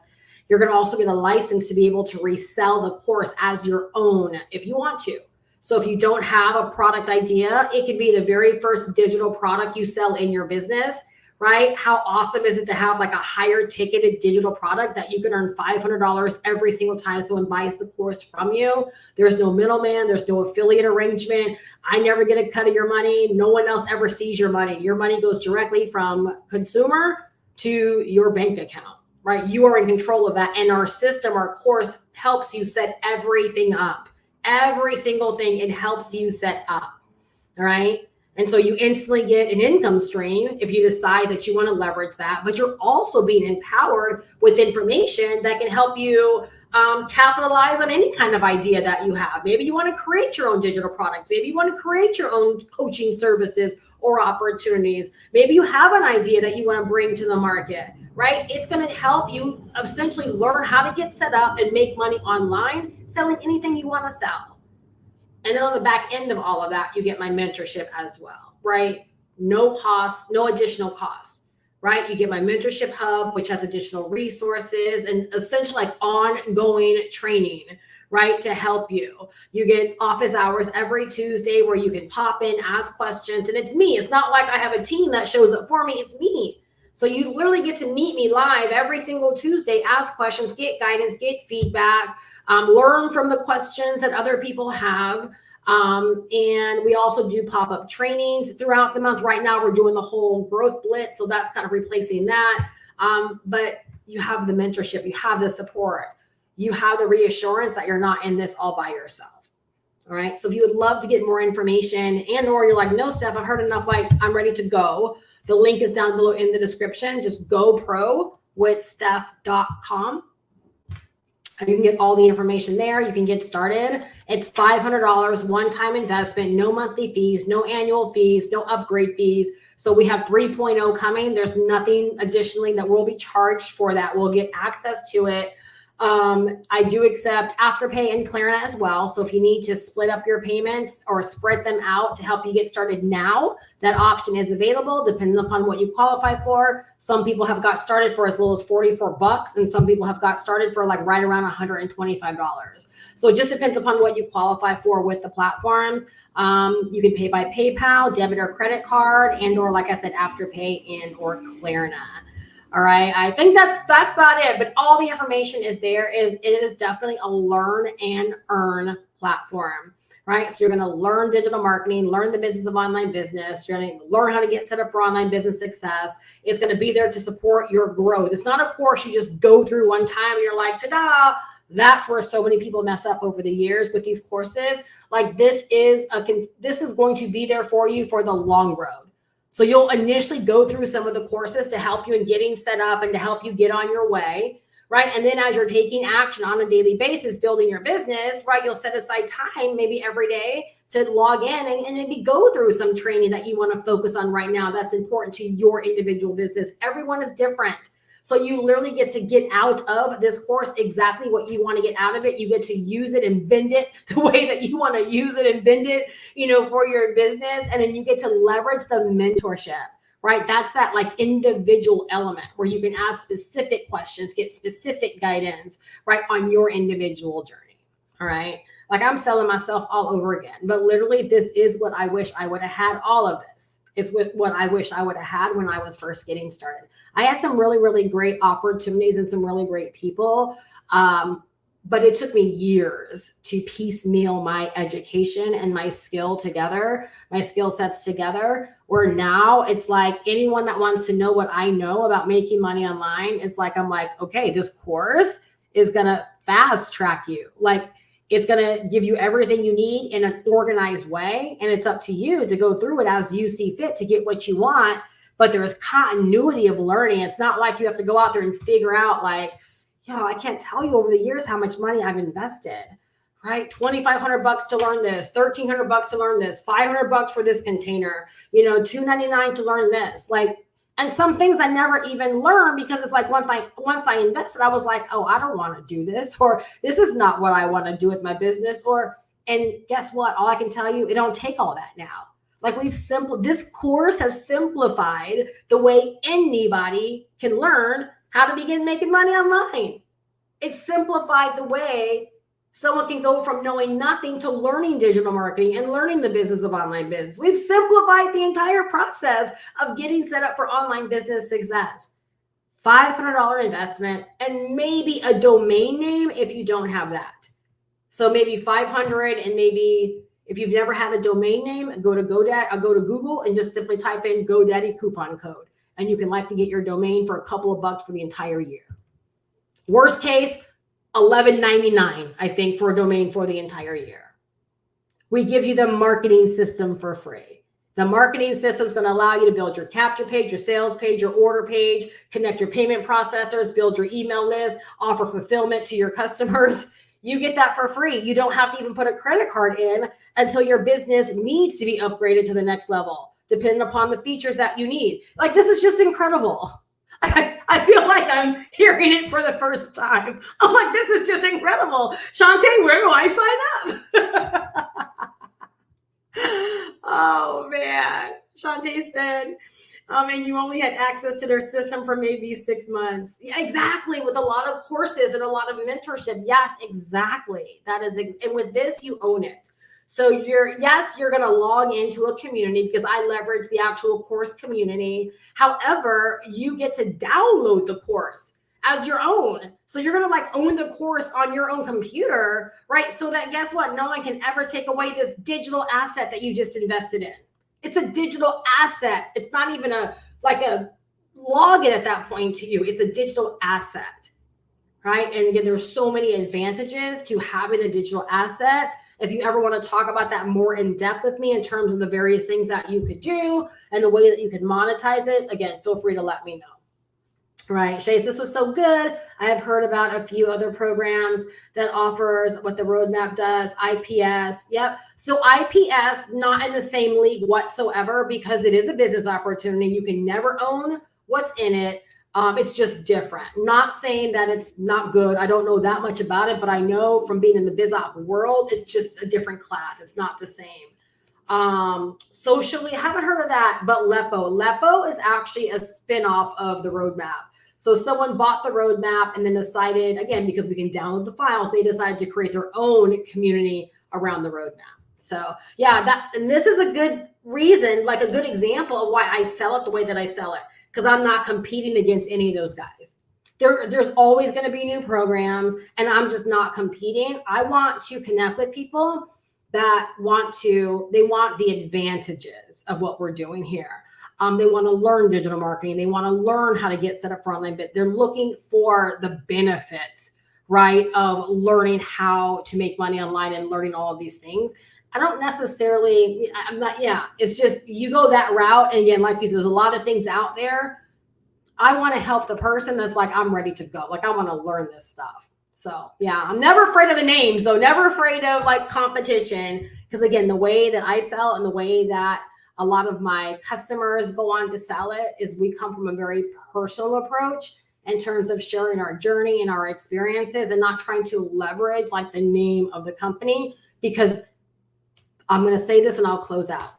You're going to also get a license to be able to resell the course as your own if you want to. So if you don't have a product idea, it could be the very first digital product you sell in your business, right? How awesome is it to have like a higher ticketed digital product that you can earn $500 every single time someone buys the course from you? There's no middleman. There's no affiliate arrangement. I never get a cut of your money. No one else ever sees your money. Your money goes directly from consumer to your bank account, right? You are in control of that. And our system, our course helps you set everything up. every single thing it helps you set up. All right. And so you instantly get an income stream if you decide that you want to leverage that, but you're also being empowered with information that can help you capitalize on any kind of idea that you have. Maybe you want to create your own digital products. Maybe you want to create your own coaching services or opportunities. Maybe you have an idea that you want to bring to the market, right? It's going to help you essentially learn how to get set up and make money online, selling anything you want to sell. And then on the back end of all of that, you get my mentorship as well, right? No cost, no additional cost, right? You get my mentorship hub, which has additional resources and essentially like ongoing training, right? To help you. You get office hours every Tuesday where you can pop in, ask questions. And it's me. It's not like I have a team that shows up for me. It's me. So you literally get to meet me live every single Tuesday, ask questions, get guidance, get feedback, learn from the questions that other people have. And we also do pop-up trainings throughout the month. Right now, we're doing the whole growth blitz. So that's kind of replacing that. But you have the mentorship, you have the support, you have the reassurance that you're not in this all by yourself. All right. So if you would love to get more information and or you're like, no, Steph, I've heard enough, like I'm ready to go. The link is down below in the description. Just go pro with steph.com. You can get all the information there. You can get started. It's $500 one-time investment, no monthly fees, no annual fees, no upgrade fees. So we have 3.0 coming. There's nothing additionally that will be charged for that. We'll get access to it. I do accept Afterpay and Klarna as well. So if you need to split up your payments or spread them out to help you get started now, that option is available depending upon what you qualify for. Some people have got started for as little as $44 and some people have got started for like right around $125. So it just depends upon what you qualify for with the platforms. You can pay by PayPal, debit or credit card, and or like I said, Afterpay and or Klarna. All right. I think that's about it. But all the information is there. It is definitely a learn and earn platform, right? So you're going to learn digital marketing, learn the business of online business. You're going to learn how to get set up for online business success. It's going to be there to support your growth. It's not a course you just go through one time and you're like, ta-da. That's where so many people mess up over the years with these courses. Like this is going to be there for you for the long road. So you'll initially go through some of the courses to help you in getting set up and to help you get on your way, right? And then as you're taking action on a daily basis, building your business, right, you'll set aside time maybe every day to log in and maybe go through some training that you want to focus on right now that's important to your individual business. Everyone is different. So you literally get to get out of this course exactly what you want to get out of it. You get to use it and bend it the way that you want to use it and bend it, for your business. And then you get to leverage the mentorship, right? That's that like individual element where you can ask specific questions, get specific guidance, right, on your individual journey. All right. Like I'm selling myself all over again, but literally this is what I wish I would have had. All of this is what I wish I would have had when I was first getting started. I had some really, really great opportunities and some really great people. But it took me years to piecemeal my education and my skill sets together, where now it's like anyone that wants to know what I know about making money online, it's like, I'm like, okay, this course is going to fast track you. Like it's going to give you everything you need in an organized way. And it's up to you to go through it as you see fit to get what you want. But there is continuity of learning. It's not like you have to go out there and figure out like, I can't tell you over the years how much money I've invested, right? $2,500 to learn this, $1,300 to learn this, $500 for this container, $299 to learn this. Like, and some things I never even learned because it's like once I invested, I was like, oh, I don't want to do this, or this is not what I want to do with my business. And guess what? All I can tell you, it don't take all that now. Like this course has simplified the way anybody can learn how to begin making money online. It's simplified the way someone can go from knowing nothing to learning digital marketing and learning the business of online business. We've simplified the entire process of getting set up for online business success. $500 investment and maybe a domain name if you don't have that. So maybe $500, and maybe if you've never had a domain name, go to Google and just simply type in GoDaddy coupon code. And you can likely get your domain for a couple of bucks for the entire year. Worst case, $11.99, I think, for a domain for the entire year. We give you the marketing system for free. The marketing system is going to allow you to build your capture page, your sales page, your order page, connect your payment processors, build your email list, offer fulfillment to your customers. You get that for free. You don't have to even put a credit card in until your business needs to be upgraded to the next level, depending upon the features that you need. Like, this is just incredible. I feel like I'm hearing it for the first time. I'm like, this is just incredible. Shantae, where do I sign up? Oh, man. Shantae said, and you only had access to their system for maybe 6 months. Yeah, exactly. With a lot of courses and a lot of mentorship. Yes, exactly. That is, and with this, you own it. So you're going to log into a community because I leverage the actual course community. However, you get to download the course as your own. So you're going to like own the course on your own computer, right? So that, guess what? No one can ever take away this digital asset that you just invested in. It's a digital asset. It's not even a login at that point to you. It's a digital asset, right? And again, there's so many advantages to having a digital asset. If you ever want to talk about that more in depth with me in terms of the various things that you could do and the way that you could monetize it, again, feel free to let me know. Right, Shays, this was so good. I have heard about a few other programs that offers what the roadmap does. IPS, yep. So IPS, not in the same league whatsoever because it is a business opportunity. You can never own what's in it. It's just different. Not saying that it's not good. I don't know that much about it, but I know from being in the biz op world, it's just a different class. It's not the same. Socially, I haven't heard of that, but Lepo is actually a spinoff of the roadmap. So someone bought the roadmap and then decided, again, because we can download the files, they decided to create their own community around the roadmap. So yeah, and this is a good reason, like a good example of why I sell it the way that I sell it, because I'm not competing against any of those guys. There's always going to be new programs and I'm just not competing. I want to connect with people that want the advantages of what we're doing here. They want to learn digital marketing. They want to learn how to get set up for online, but they're looking for the benefits, right, of learning how to make money online and learning all of these things. I don't necessarily, it's just you go that route. And again, like you said, there's a lot of things out there. I want to help the person that's like, I'm ready to go. Like, I want to learn this stuff. So yeah, I'm never afraid of the names though. Never afraid of like competition. Because again, the way that I sell and the way that a lot of my customers go on to sell it is we come from a very personal approach in terms of sharing our journey and our experiences and not trying to leverage like the name of the company, because I'm going to say this and I'll close out.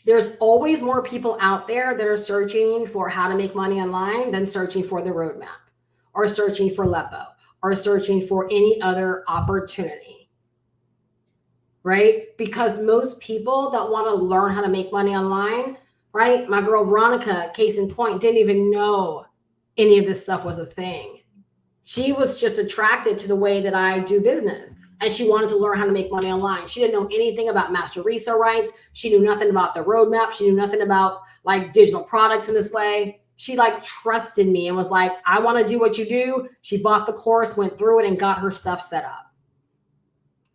There's always more people out there that are searching for how to make money online than searching for the roadmap or searching for Lepo or searching for any other opportunity. Right? Because most people that want to learn how to make money online, right? My girl Veronica, case in point, didn't even know any of this stuff was a thing. She was just attracted to the way that I do business. And she wanted to learn how to make money online. She didn't know anything about master resale rights. She knew nothing about the roadmap. She knew nothing about like digital products in this way. She like trusted me and was like, I want to do what you do. She bought the course, went through it and got her stuff set up.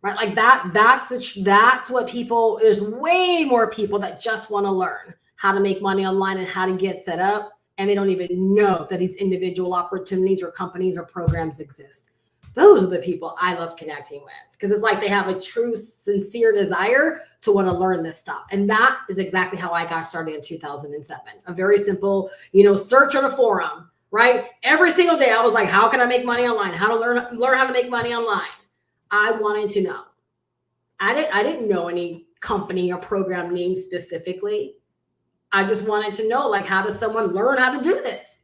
Right? Like that's what people, there's way more people that just want to learn how to make money online and how to get set up. And they don't even know that these individual opportunities or companies or programs exist. Those are the people I love connecting with, because it's like they have a true, sincere desire to want to learn this stuff. And that is exactly how I got started in 2007. A very simple, search on a forum, right? Every single day I was like, how can I make money online? How to learn how to make money online. I wanted to know. I didn't know any company or program names specifically. I just wanted to know, like, how does someone learn how to do this?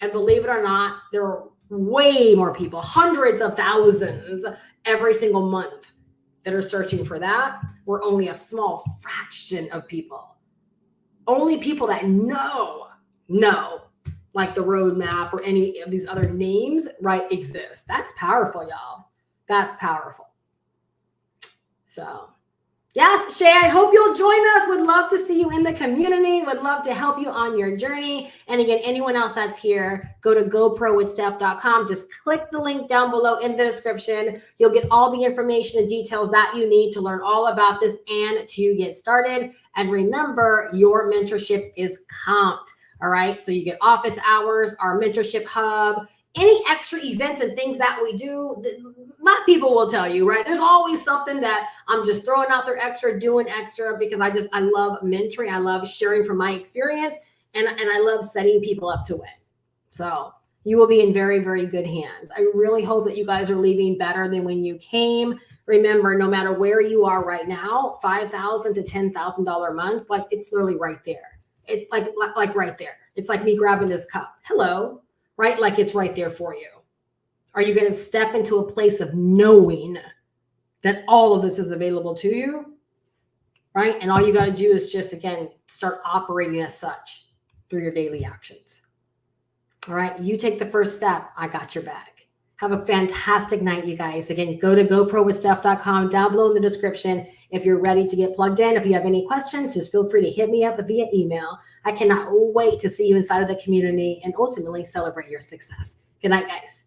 And believe it or not, there are way more people, hundreds of thousands every single month that are searching for that. We're only a small fraction of people. Only people that know, like the roadmap or any of these other names, right, exist. That's powerful, y'all. That's powerful. So Yes, Shay, I hope you'll join us. Would love to see you in the community. Would love to help you on your journey. And again, anyone else that's here, go to goprowithsteph.com. Just click the link down below in the description. You'll get all the information and details that you need to learn all about this and to get started. And remember, your mentorship is comped. All right. So you get office hours, our mentorship hub, any extra events and things that we do. My people will tell you, right? There's always something that I'm just throwing out there extra, doing extra, because I love mentoring. I love sharing from my experience, and I love setting people up to win. So you will be in very, very good hands. I really hope that you guys are leaving better than when you came. Remember, no matter where you are right now, $5,000 to $10,000 months, like it's literally right there. It's like right there. It's like me grabbing this cup. Hello, right? Like it's right there for you. Are you going to step into a place of knowing that all of this is available to you, right? And all you got to do is just, again, start operating as such through your daily actions. All right, you take the first step. I got your back. Have a fantastic night, you guys. Again, go to goprowithsteph.com down below in the description if you're ready to get plugged in. If you have any questions, just feel free to hit me up via email. I cannot wait to see you inside of the community and ultimately celebrate your success. Good night, guys.